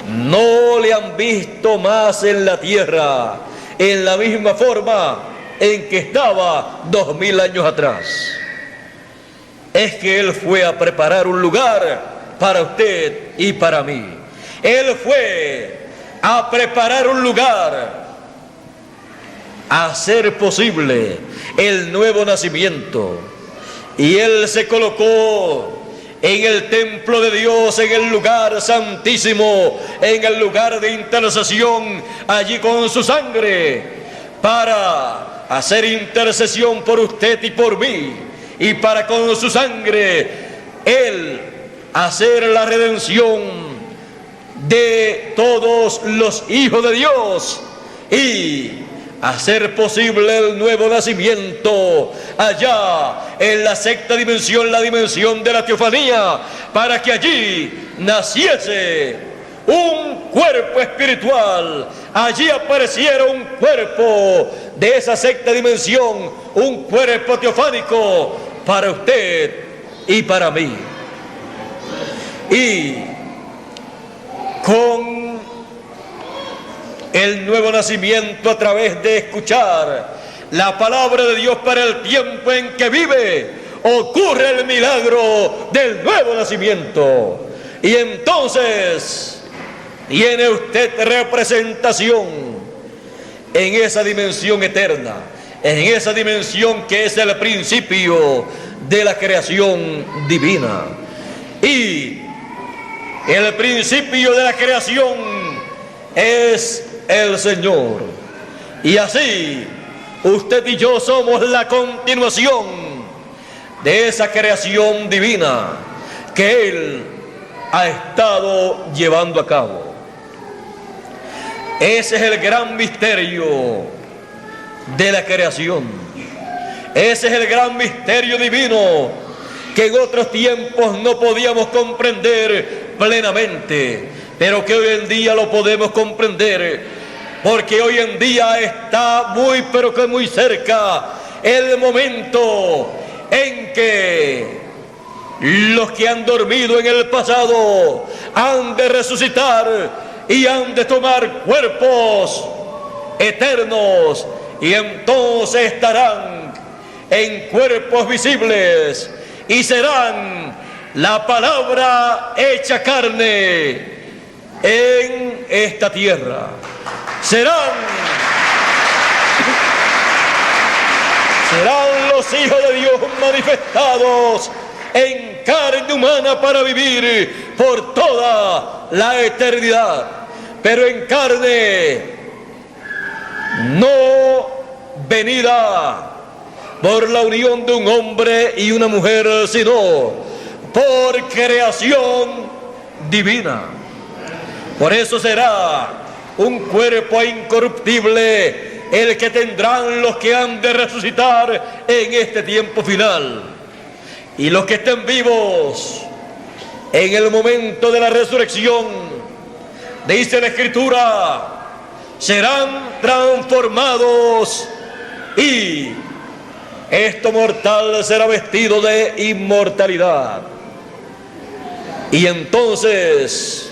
no le han visto más en la tierra en la misma forma en que estaba 2000 años atrás. Es que Él fue a preparar un lugar para usted y para mí. Él fue a preparar un lugar, a hacer posible el nuevo nacimiento, y Él se colocó en el templo de Dios, en el lugar santísimo, en el lugar de intercesión, allí con su sangre, para hacer intercesión por usted y por mí, y para con su sangre Él hacer la redención de todos los hijos de Dios y hacer posible el nuevo nacimiento allá en la sexta dimensión, la dimensión de la teofanía, para que allí naciese un cuerpo espiritual, allí apareciera un cuerpo de esa sexta dimensión, un cuerpo teofánico para usted y para mí. Y con el nuevo nacimiento, a través de escuchar la palabra de Dios para el tiempo en que vive, ocurre el milagro del nuevo nacimiento. Y entonces tiene usted representación en esa dimensión eterna, en esa dimensión que es el principio de la creación divina. Y el principio de la creación es el Señor. Y así usted y yo somos la continuación de esa creación divina que Él ha estado llevando a cabo. Ese es el gran misterio de la creación. Ese es el gran misterio divino que en otros tiempos no podíamos comprender plenamente, pero que hoy en día lo podemos comprender, porque hoy en día está muy, pero que muy cerca el momento en que los que han dormido en el pasado han de resucitar y han de tomar cuerpos eternos, y entonces estarán en cuerpos visibles y serán la palabra hecha carne en esta tierra. Serán los hijos de Dios manifestados en carne humana para vivir por toda la eternidad, pero en carne no venida por la unión de un hombre y una mujer, sino por creación divina. Por eso será un cuerpo incorruptible el que tendrán los que han de resucitar en este tiempo final. Y los que estén vivos en el momento de la resurrección, dice la Escritura, serán transformados y esto mortal será vestido de inmortalidad. Y entonces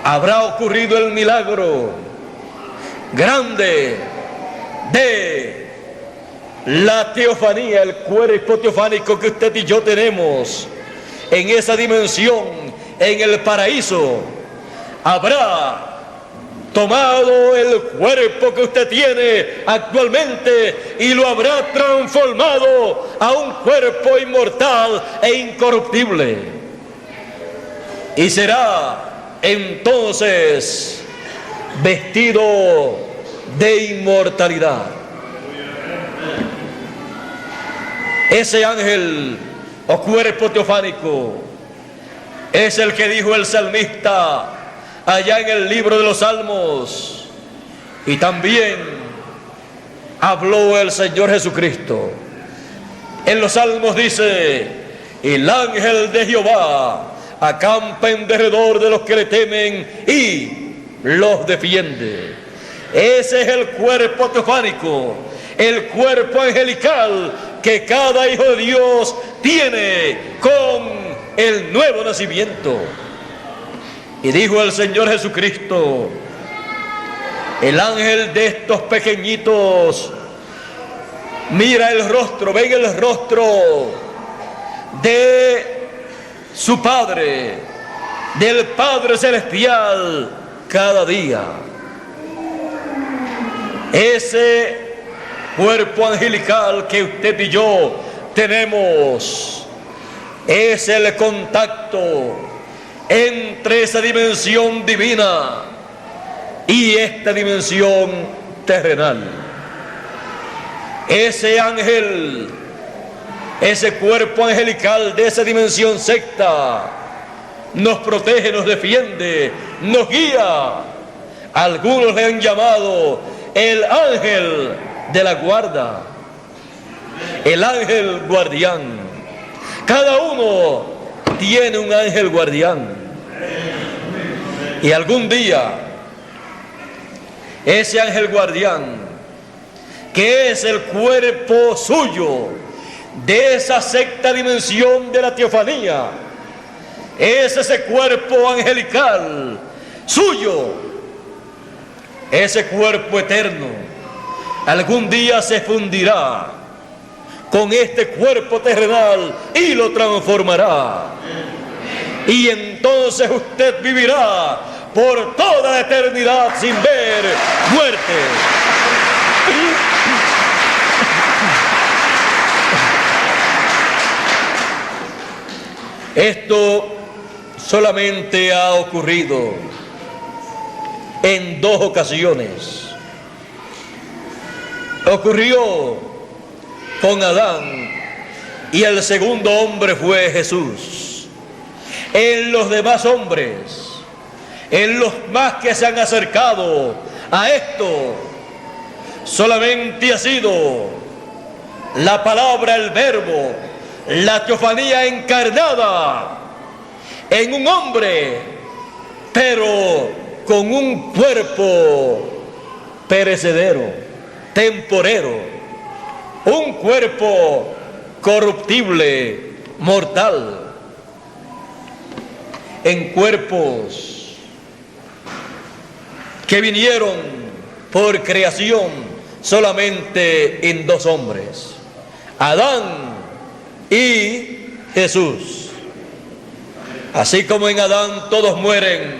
habrá ocurrido el milagro grande de la teofanía, el cuerpo teofánico que usted y yo tenemos en esa dimensión, en el paraíso. Habrá tomado el cuerpo que usted tiene actualmente y lo habrá transformado a un cuerpo inmortal e incorruptible. Y será entonces vestido de inmortalidad. Ese ángel o cuerpo teofánico es el que dijo el salmista allá en el libro de los Salmos, y también habló el Señor Jesucristo. En los Salmos dice: el ángel de Jehová acampa en derredor de los que le temen y los defiende. Ese es el cuerpo teofánico, el cuerpo angelical que cada hijo de Dios tiene con el nuevo nacimiento. Y dijo el Señor Jesucristo: el ángel de estos pequeñitos mira el rostro, ven el rostro de su Padre, del Padre Celestial cada día. Ese cuerpo angelical que usted y yo tenemos es el contacto entre esa dimensión divina y esta dimensión terrenal. Ese ángel ese cuerpo angelical de esa dimensión secta, nos protege, nos defiende, nos guía. Algunos le han llamado el ángel de la guarda, el ángel guardián. Cada uno tiene un ángel guardián. Y algún día, ese ángel guardián, que es el cuerpo suyo, de esa sexta dimensión de la teofanía, es ese cuerpo angelical suyo, ese cuerpo eterno, algún día se fundirá con este cuerpo terrenal y lo transformará. Y entonces usted vivirá por toda la eternidad sin ver muerte. Esto solamente ha ocurrido en 2 ocasiones. Ocurrió con Adán y el segundo hombre fue Jesús. En los demás hombres, en los más que se han acercado a esto, solamente ha sido la palabra, el verbo, la teofanía encarnada en un hombre, pero con un cuerpo perecedero, temporero, un cuerpo corruptible, mortal, en cuerpos que vinieron por creación solamente en 2 hombres, Adán y Jesús. Así como en Adán todos mueren,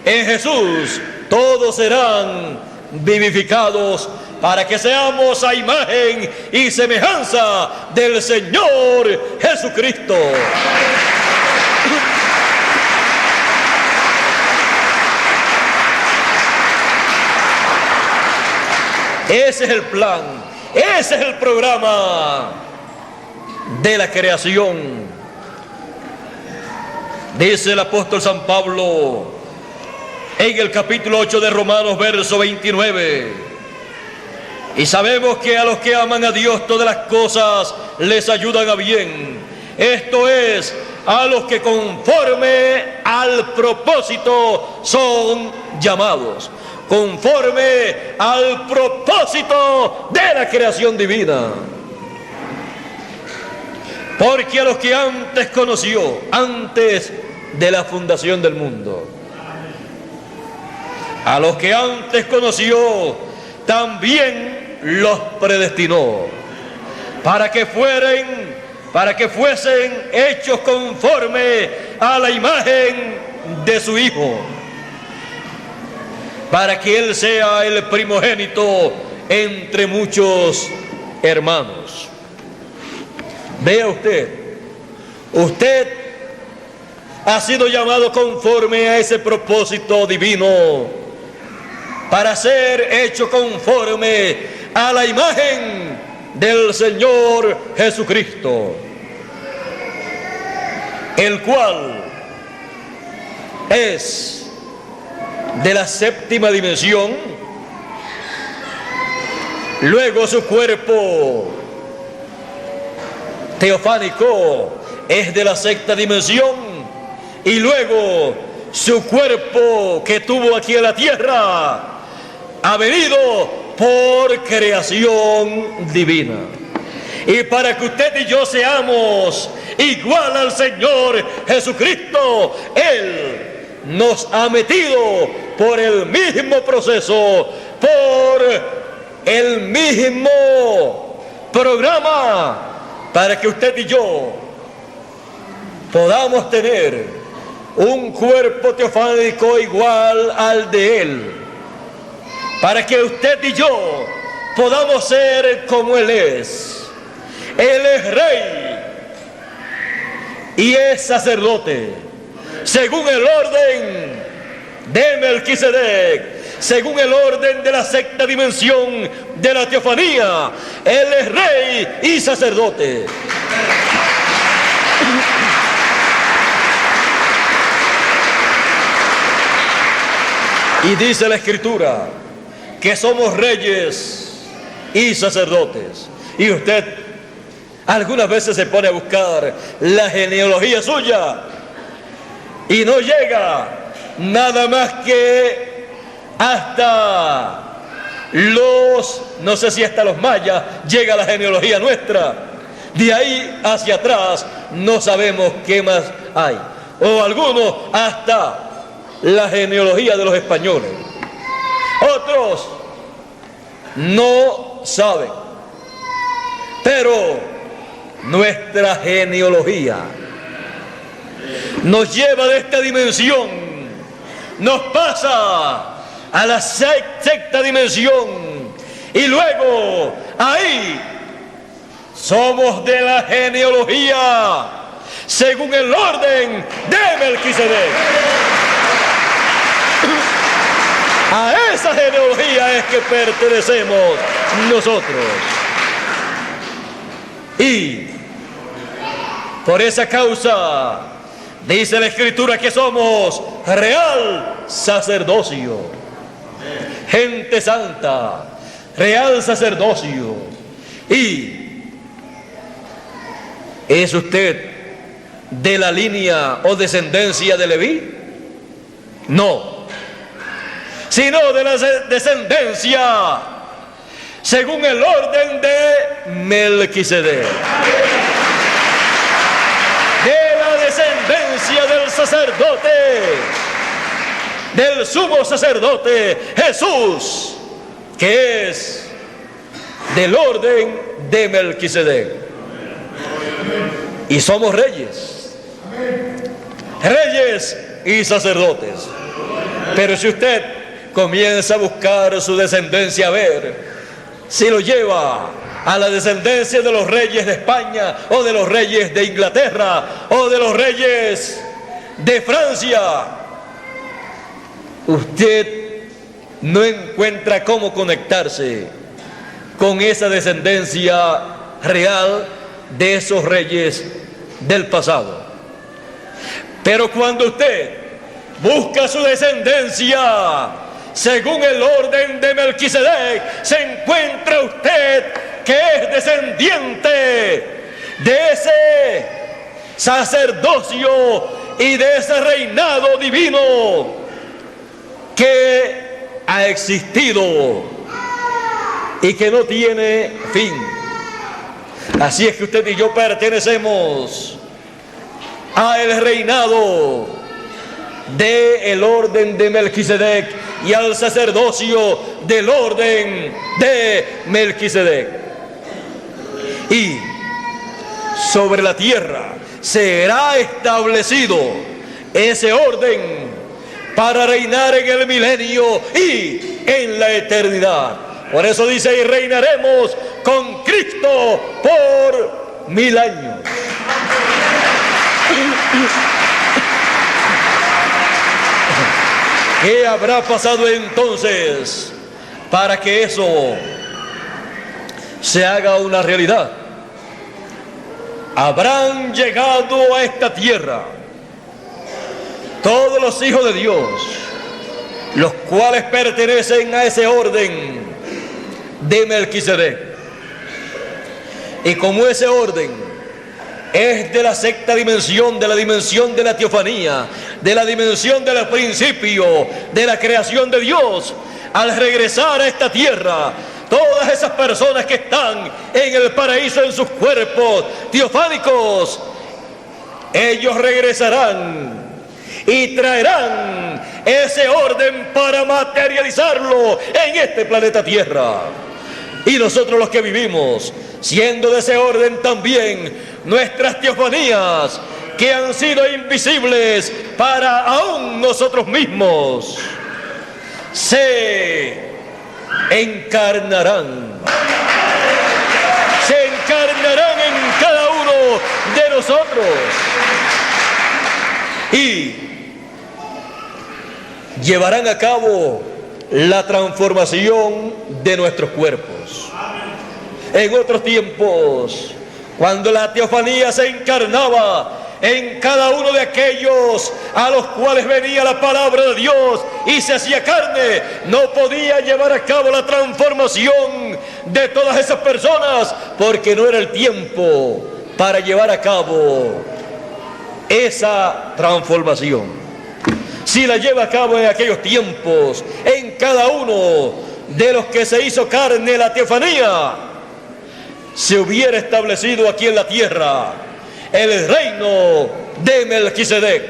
en Jesús todos serán vivificados para que seamos a imagen y semejanza del Señor Jesucristo. Ese es el plan, ese es el programa de la creación. Dice el apóstol San Pablo en el capítulo 8 de Romanos, verso 29. Y sabemos que a los que aman a Dios todas las cosas les ayudan a bien. Esto es, a los que conforme al propósito son llamados. Conforme al propósito de la creación divina. Porque a los que antes conoció, antes de la fundación del mundo, a los que antes conoció, también los predestinó para que fuesen hechos conforme a la imagen de su Hijo, para que Él sea el primogénito entre muchos hermanos. Vea usted ha sido llamado conforme a ese propósito divino, para ser hecho conforme a la imagen del Señor Jesucristo, el cual es de la séptima dimensión. Luego su cuerpo teofánico es de la sexta dimensión, y luego su cuerpo que tuvo aquí en la tierra ha venido por creación divina. Y para que usted y yo seamos igual al Señor Jesucristo, Él nos ha metido por el mismo proceso, por el mismo programa, para que usted y yo podamos tener un cuerpo teofánico igual al de Él, para que usted y yo podamos ser como Él es. Él es rey y es sacerdote, según el orden de Melquisedec, según el orden de la sexta dimensión de la teofanía. Él es rey y sacerdote. Y dice la Escritura que somos reyes y sacerdotes. Y usted algunas veces se pone a buscar la genealogía suya y no llega nada más que hasta no sé si hasta los mayas llega la genealogía nuestra. De ahí hacia atrás no sabemos qué más hay. O algunos hasta la genealogía de los españoles. Otros no saben. Pero nuestra genealogía nos lleva de esta dimensión, nos pasa a la sexta dimensión, y luego ahí somos de la genealogía según el orden de Melquisedec. A esa genealogía es que pertenecemos nosotros. Y por esa causa dice la Escritura que somos real sacerdocio, gente santa, real sacerdocio. ¿Y es usted de la línea o descendencia de Leví? No, sino de la descendencia según el orden de Melquisedec, de la descendencia del sacerdote, del sumo sacerdote Jesús, que es del orden de Melquisedec. Y somos reyes, reyes y sacerdotes. Pero si usted comienza a buscar su descendencia, a ver si lo lleva a la descendencia de los reyes de España, o de los reyes de Inglaterra, o de los reyes de Francia, usted no encuentra cómo conectarse con esa descendencia real de esos reyes del pasado. Pero cuando usted busca su descendencia según el orden de Melquisedec, se encuentra usted que es descendiente de ese sacerdocio y de ese reinado divino que ha existido y que no tiene fin. Así es que usted y yo pertenecemos al reinado del orden de Melquisedec y al sacerdocio del orden de Melquisedec. Y sobre la tierra será establecido ese orden para reinar en el milenio y en la eternidad. Por eso dice: y reinaremos con Cristo por 1000 años. ¿Qué habrá pasado entonces para que eso se haga una realidad? Habrán llegado a esta tierra todos los hijos de Dios, los cuales pertenecen a ese orden de Melquisedec. Y como ese orden es de la sexta dimensión, de la dimensión de la teofanía, de la dimensión del principio de la creación de Dios, al regresar a esta tierra, todas esas personas que están en el paraíso en sus cuerpos teofánicos, ellos regresarán y traerán ese orden para materializarlo en este planeta Tierra. Y nosotros, los que vivimos siendo de ese orden también, nuestras teofanías que han sido invisibles para aún nosotros mismos, se encarnarán en cada uno de nosotros y llevarán a cabo la transformación de nuestros cuerpos. En otros tiempos, cuando la teofanía se encarnaba en cada uno de aquellos a los cuales venía la palabra de Dios y se hacía carne, no podía llevar a cabo la transformación de todas esas personas, porque no era el tiempo para llevar a cabo esa transformación. Si la lleva a cabo en aquellos tiempos, en cada uno de los que se hizo carne la teofanía, se hubiera establecido aquí en la tierra el reino de Melquisedec.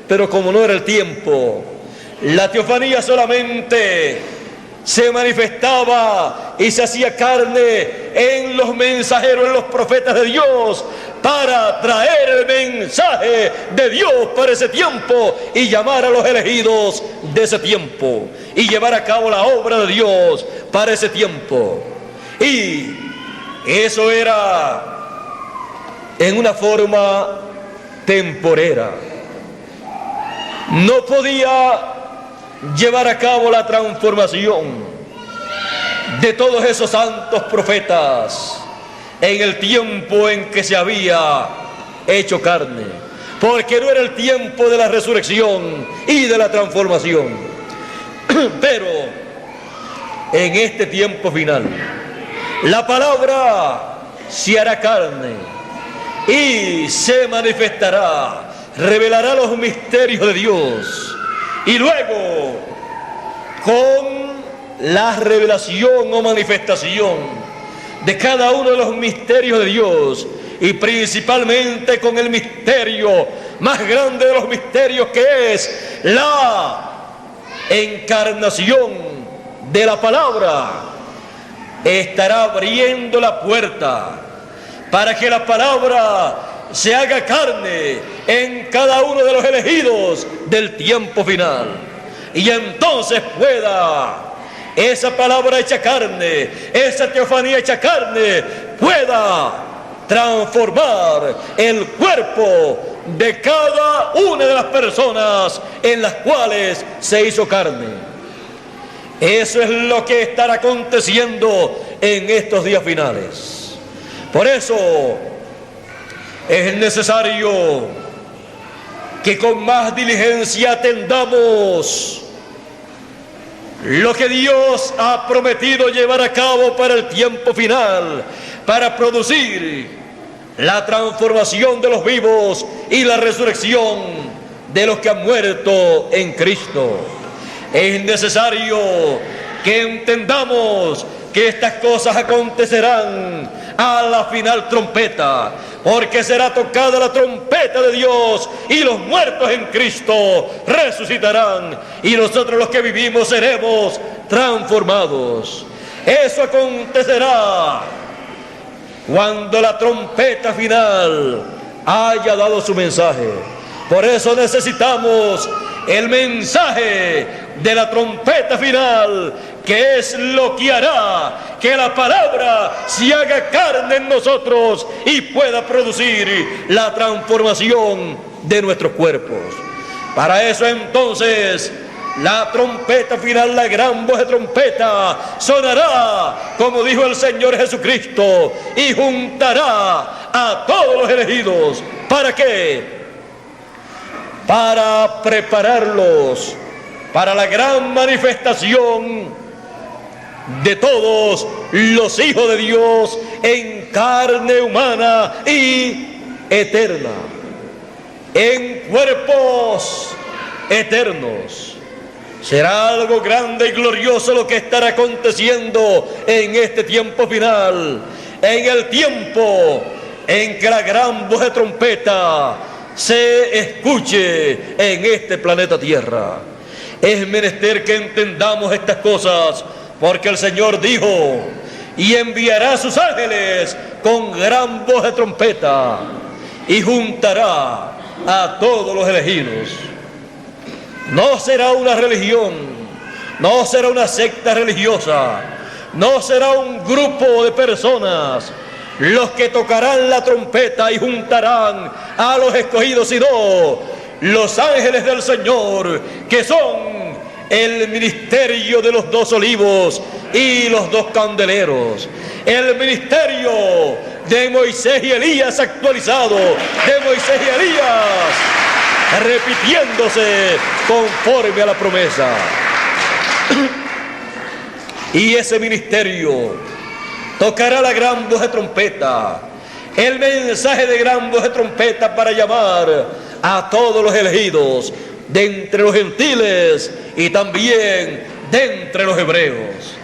Pero como no era el tiempo, la teofanía solamente se manifestaba y se hacía carne en los mensajeros, en los profetas de Dios, para traer el mensaje de Dios para ese tiempo y llamar a los elegidos de ese tiempo y llevar a cabo la obra de Dios para ese tiempo. Y eso era en una forma temporera. No podía llevar a cabo la transformación de todos esos santos profetas en el tiempo en que se había hecho carne, porque no era el tiempo de la resurrección y de la transformación. Pero en este tiempo final, la palabra se hará carne y se manifestará, revelará los misterios de Dios. Y luego, con la revelación o manifestación de cada uno de los misterios de Dios, y principalmente con el misterio más grande de los misterios, que es la encarnación de la palabra, estará abriendo la puerta para que la palabra se haga carne en cada uno de los elegidos del tiempo final. Y entonces pueda esa palabra hecha carne, esa teofanía hecha carne, pueda transformar el cuerpo de cada una de las personas en las cuales se hizo carne. Eso es lo que estará aconteciendo en estos días finales. Por eso es necesario que con más diligencia atendamos lo que Dios ha prometido llevar a cabo para el tiempo final, para producir la transformación de los vivos y la resurrección de los que han muerto en Cristo. Es necesario que entendamos que estas cosas acontecerán a la final trompeta, porque será tocada la trompeta de Dios y los muertos en Cristo resucitarán y nosotros los que vivimos seremos transformados. Eso acontecerá cuando la trompeta final haya dado su mensaje. Por eso necesitamos el mensaje de la trompeta final, que es lo que hará que la palabra se haga carne en nosotros y pueda producir la transformación de nuestros cuerpos. Para eso entonces la trompeta final, la gran voz de trompeta, sonará, como dijo el Señor Jesucristo, y juntará a todos los elegidos. ¿Para qué? Para prepararlos para la gran manifestación de todos los hijos de Dios en carne humana y eterna, en cuerpos eternos. Será algo grande y glorioso lo que estará aconteciendo en este tiempo final, en el tiempo en que la gran voz de trompeta se escuche en este planeta Tierra. Es menester que entendamos estas cosas, porque el Señor dijo: y enviará a sus ángeles con gran voz de trompeta y juntará a todos los elegidos. No será una religión, no será una secta religiosa, no será un grupo de personas los que tocarán la trompeta y juntarán a los escogidos, sino los ángeles del Señor, que son el ministerio de los 2 olivos y los 2 candeleros, el ministerio de Moisés y Elías actualizado, de Moisés y Elías repitiéndose conforme a la promesa. Y ese ministerio tocará la gran voz de trompeta, el mensaje de gran voz de trompeta para llamar a todos los elegidos de entre los gentiles y también de entre los hebreos.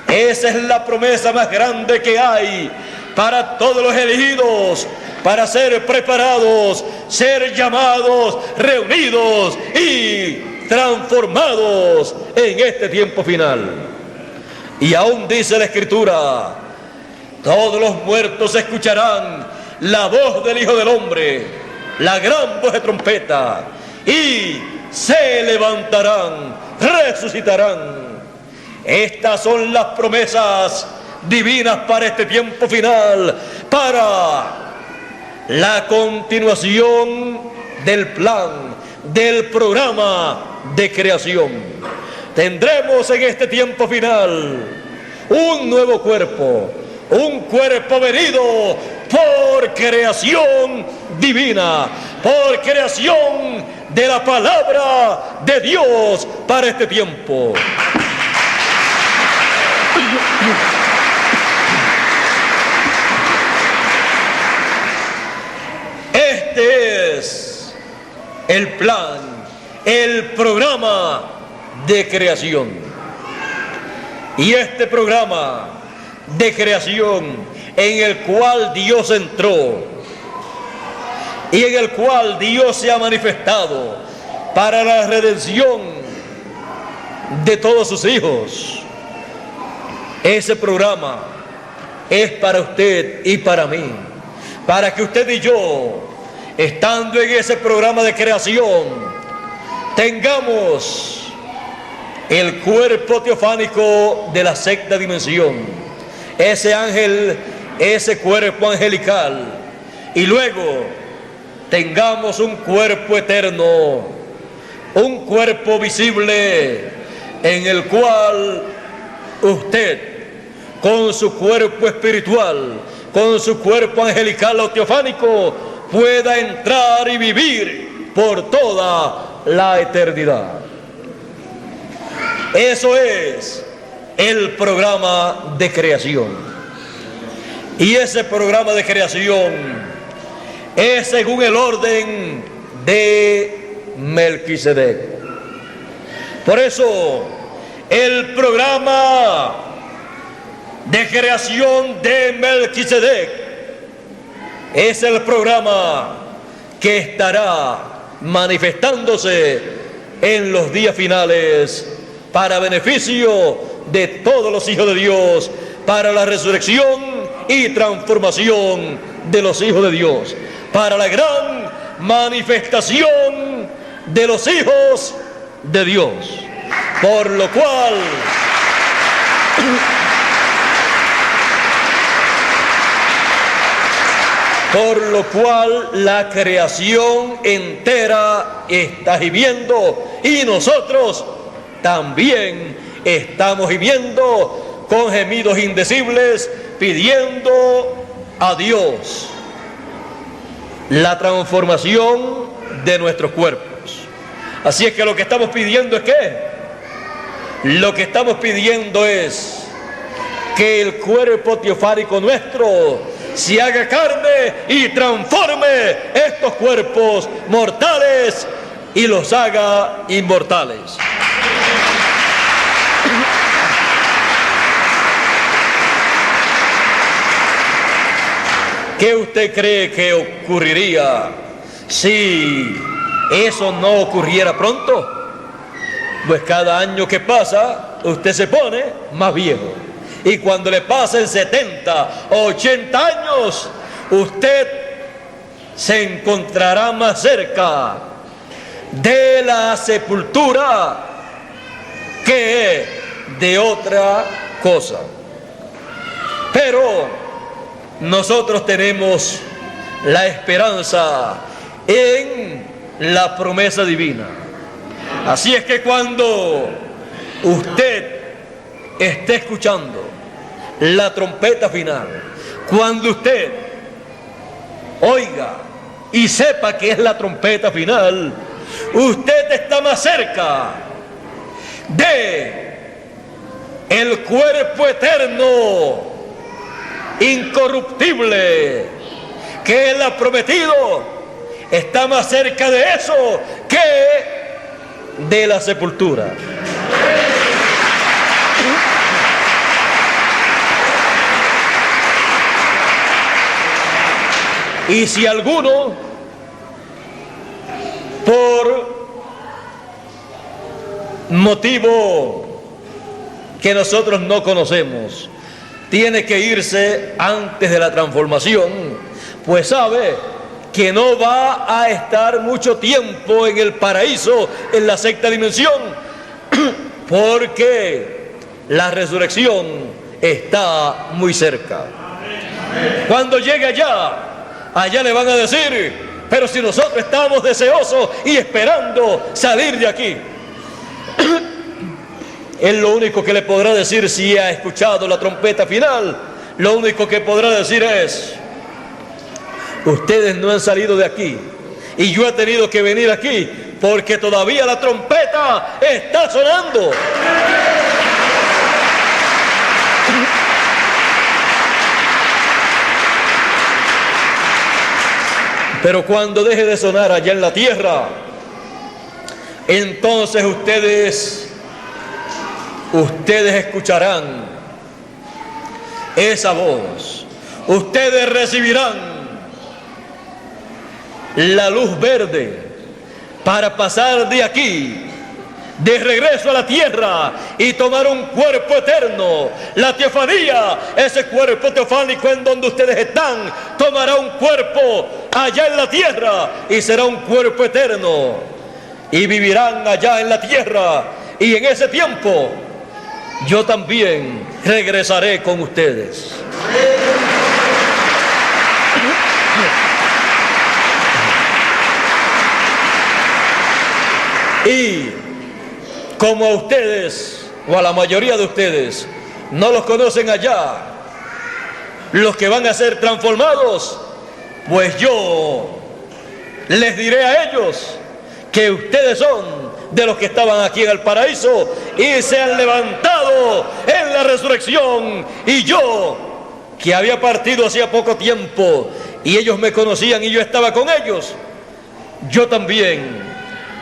Esa es la promesa más grande que hay para todos los elegidos, para ser preparados, ser llamados, reunidos y transformados en este tiempo final. Y aún dice la Escritura: todos los muertos escucharán la voz del Hijo del Hombre, la gran voz de trompeta, y se levantarán, resucitarán. Estas son las promesas divinas para este tiempo final, para la continuación del plan, del programa de creación. Tendremos en este tiempo final un nuevo cuerpo, un cuerpo venido por creación divina, por creación de la palabra de Dios para este tiempo. Este es el plan, el programa de creación. Y este programa de creación en el cual Dios entró y en el cual Dios se ha manifestado para la redención de todos sus hijos. Ese programa es para usted y para mí, para que usted y yo, estando en ese programa de creación, tengamos el cuerpo teofánico de la sexta dimensión, ese ángel, ese cuerpo angelical, y luego tengamos un cuerpo eterno, un cuerpo visible, en el cual usted, con su cuerpo espiritual, con su cuerpo angelical o teofánico, pueda entrar y vivir por toda la eternidad. Eso es el programa de creación. Y ese programa de creación es según el orden de Melquisedec. Por eso, el programa de creación de Melquisedec es el programa que estará manifestándose en los días finales para beneficio de todos los hijos de Dios, para la resurrección y transformación de los hijos de Dios, para la gran manifestación de los hijos de Dios. Por lo cual la creación entera está gimiendo, y nosotros también estamos gimiendo con gemidos indecibles, pidiendo a Dios la transformación de nuestros cuerpos. Así es que lo que estamos pidiendo es ¿qué? Lo que estamos pidiendo es que el cuerpo teofánico nuestro se haga carne y transforme estos cuerpos mortales y los haga inmortales. ¿Qué usted cree que ocurriría si eso no ocurriera pronto? Pues cada año que pasa, usted se pone más viejo. Y cuando le pasen 70 o 80 años, usted se encontrará más cerca de la sepultura que de otra cosa. Pero nosotros tenemos la esperanza en la promesa divina. Así es que cuando usted esté escuchando la trompeta final, cuando usted oiga y sepa que es la trompeta final, usted está más cerca de el cuerpo eterno, incorruptible, que Él ha prometido. Está más cerca de eso que de la sepultura. Y si alguno, por motivo que nosotros no conocemos, tiene que irse antes de la transformación, pues sabe que no va a estar mucho tiempo en el paraíso, en la sexta dimensión, porque la resurrección está muy cerca. Cuando llegue allá le van a decir: pero si nosotros estamos deseosos y esperando salir de aquí. Él lo único que le podrá decir, si ha escuchado la trompeta final, lo único que podrá decir es: ustedes no han salido de aquí y yo he tenido que venir aquí porque todavía la trompeta está sonando. Pero cuando deje de sonar allá en la tierra, entonces ustedes escucharán esa voz. Ustedes recibirán la luz verde para pasar de aquí, de regreso a la tierra, y tomar un cuerpo eterno. La teofanía, ese cuerpo teofánico en donde ustedes están, tomará un cuerpo allá en la tierra y será un cuerpo eterno, y vivirán allá en la tierra. Y en ese tiempo yo también regresaré con ustedes. Y como a ustedes, o a la mayoría de ustedes, no los conocen allá, los que van a ser transformados, pues yo les diré a ellos que ustedes son de los que estaban aquí en el paraíso y se han levantado en la resurrección. Y yo, que había partido hacía poco tiempo y ellos me conocían y yo estaba con ellos, yo también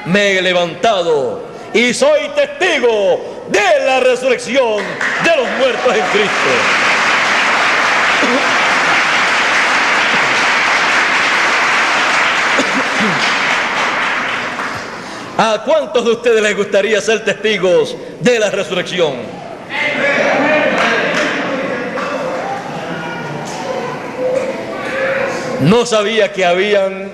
me he levantado y soy testigo de la resurrección de los muertos en Cristo. ¿A cuántos de ustedes les gustaría ser testigos de la resurrección? No sabía que habían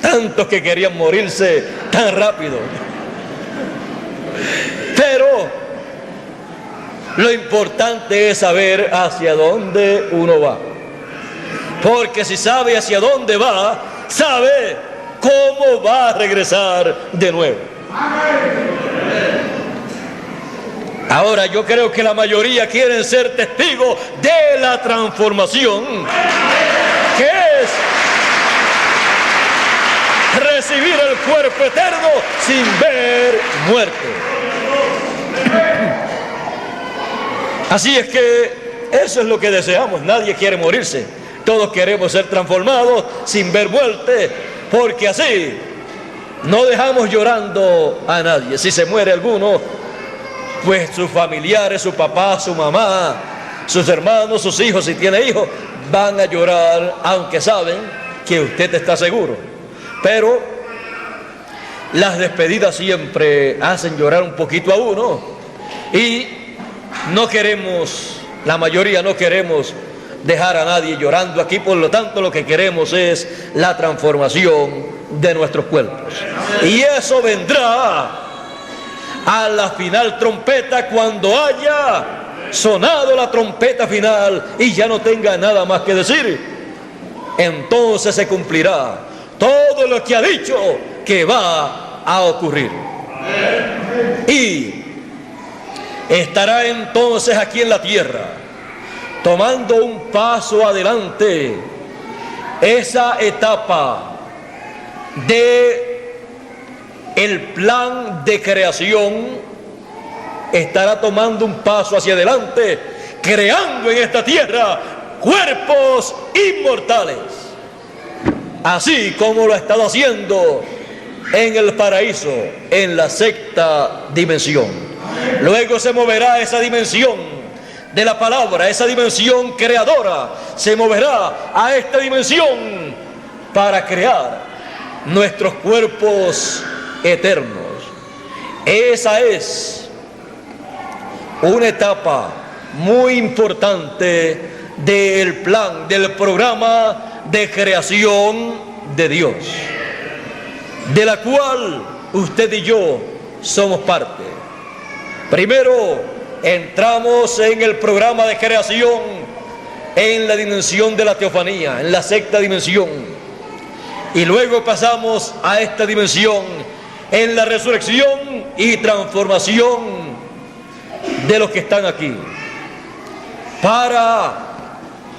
tantos que querían morirse tan rápido. Pero lo importante es saber hacia dónde uno va. Porque si sabe hacia dónde va, sabe cómo va a regresar de nuevo. Ahora, yo creo que la mayoría quieren ser testigos de la transformación, que es recibir el cuerpo eterno sin ver muerte. Así es que eso es lo que deseamos. Nadie quiere morirse. Todos queremos ser transformados sin ver muerte, porque así no dejamos llorando a nadie. Si se muere alguno, pues sus familiares, su papá, su mamá, sus hermanos, sus hijos, si tiene hijos, van a llorar, aunque saben que usted está seguro. Pero las despedidas siempre hacen llorar un poquito a uno, y no queremos, la mayoría no queremos dejar a nadie llorando aquí. Por lo tanto, lo que queremos es la transformación de nuestros cuerpos, y eso vendrá a la final trompeta, cuando haya sonado la trompeta final y ya no tenga nada más que decir. Entonces se cumplirá todo lo que ha dicho que va a ocurrir, y estará entonces aquí en la tierra tomando un paso adelante esa etapa de el plan de creación estará tomando un paso hacia adelante, creando en esta tierra cuerpos inmortales, así como lo ha estado haciendo en el paraíso, en la sexta dimensión. Luego se moverá esa dimensión de la palabra, esa dimensión creadora, se moverá a esta dimensión para crear nuestros cuerpos eternos. Esa es una etapa muy importante del plan, del programa de creación de Dios, de la cual usted y yo somos parte. Primero entramos en el programa de creación en la dimensión de la teofanía, en la sexta dimensión, y luego pasamos a esta dimensión en la resurrección y transformación de los que están aquí, para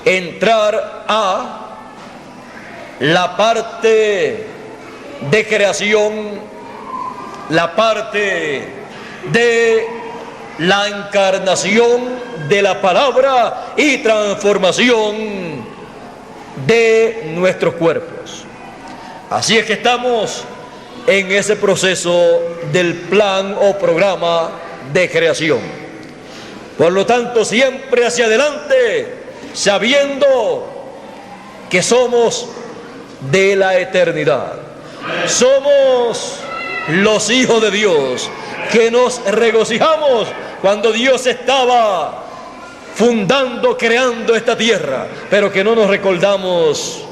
entrar a la parte de creación, la parte de la encarnación de la palabra y transformación de nuestros cuerpos. Así es que estamos en ese proceso del plan o programa de creación. Por lo tanto, siempre hacia adelante, sabiendo que somos de la eternidad. Somos los hijos de Dios, que nos regocijamos cuando Dios estaba fundando, creando esta tierra, pero que no nos recordamos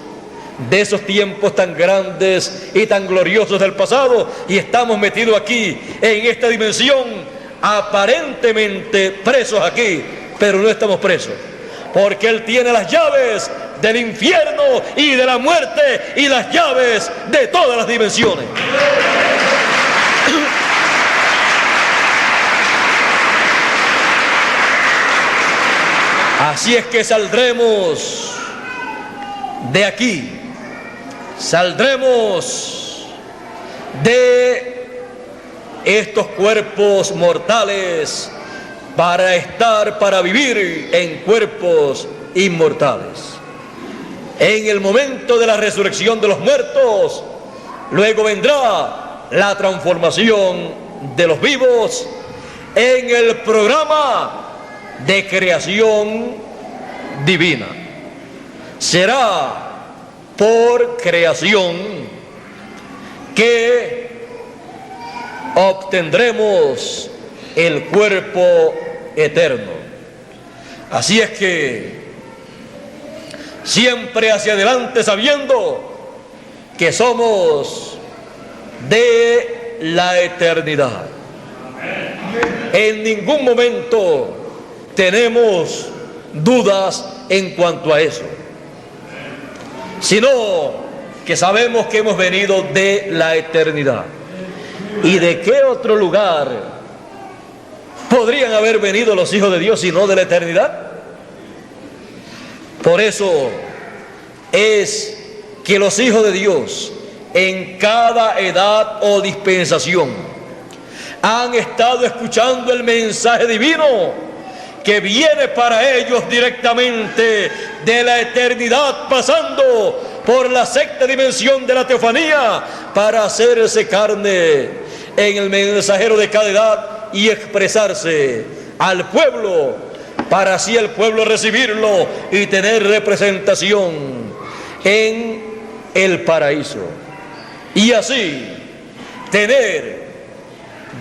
de esos tiempos tan grandes y tan gloriosos del pasado, y estamos metidos aquí en esta dimensión, aparentemente presos aquí, pero no estamos presos, porque Él tiene las llaves del infierno y de la muerte y las llaves de todas las dimensiones. Así es que saldremos de aquí, saldremos de estos cuerpos mortales para vivir en cuerpos inmortales. En el momento de la resurrección de los muertos, luego vendrá la transformación de los vivos en el programa de creación divina. Será por creación que obtendremos el cuerpo eterno. Así es que siempre hacia adelante, sabiendo que somos de la eternidad. En ningún momento tenemos dudas en cuanto a eso, sino que sabemos que hemos venido de la eternidad. ¿Y de qué otro lugar podrían haber venido los hijos de Dios sino de la eternidad? Por eso es que los hijos de Dios en cada edad o dispensación han estado escuchando el mensaje divino que viene para ellos directamente de la eternidad, pasando por la sexta dimensión de la teofanía para hacerse carne en el mensajero de cada edad y expresarse al pueblo, para así el pueblo recibirlo y tener representación en el paraíso, y así tener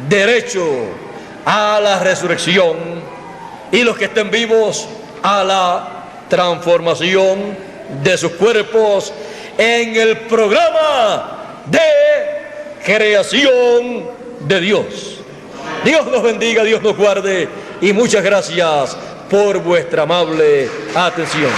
derecho a la resurrección, y los que estén vivos a la transformación de sus cuerpos en el programa de creación de Dios. Dios nos bendiga, Dios nos guarde, y muchas gracias por vuestra amable atención.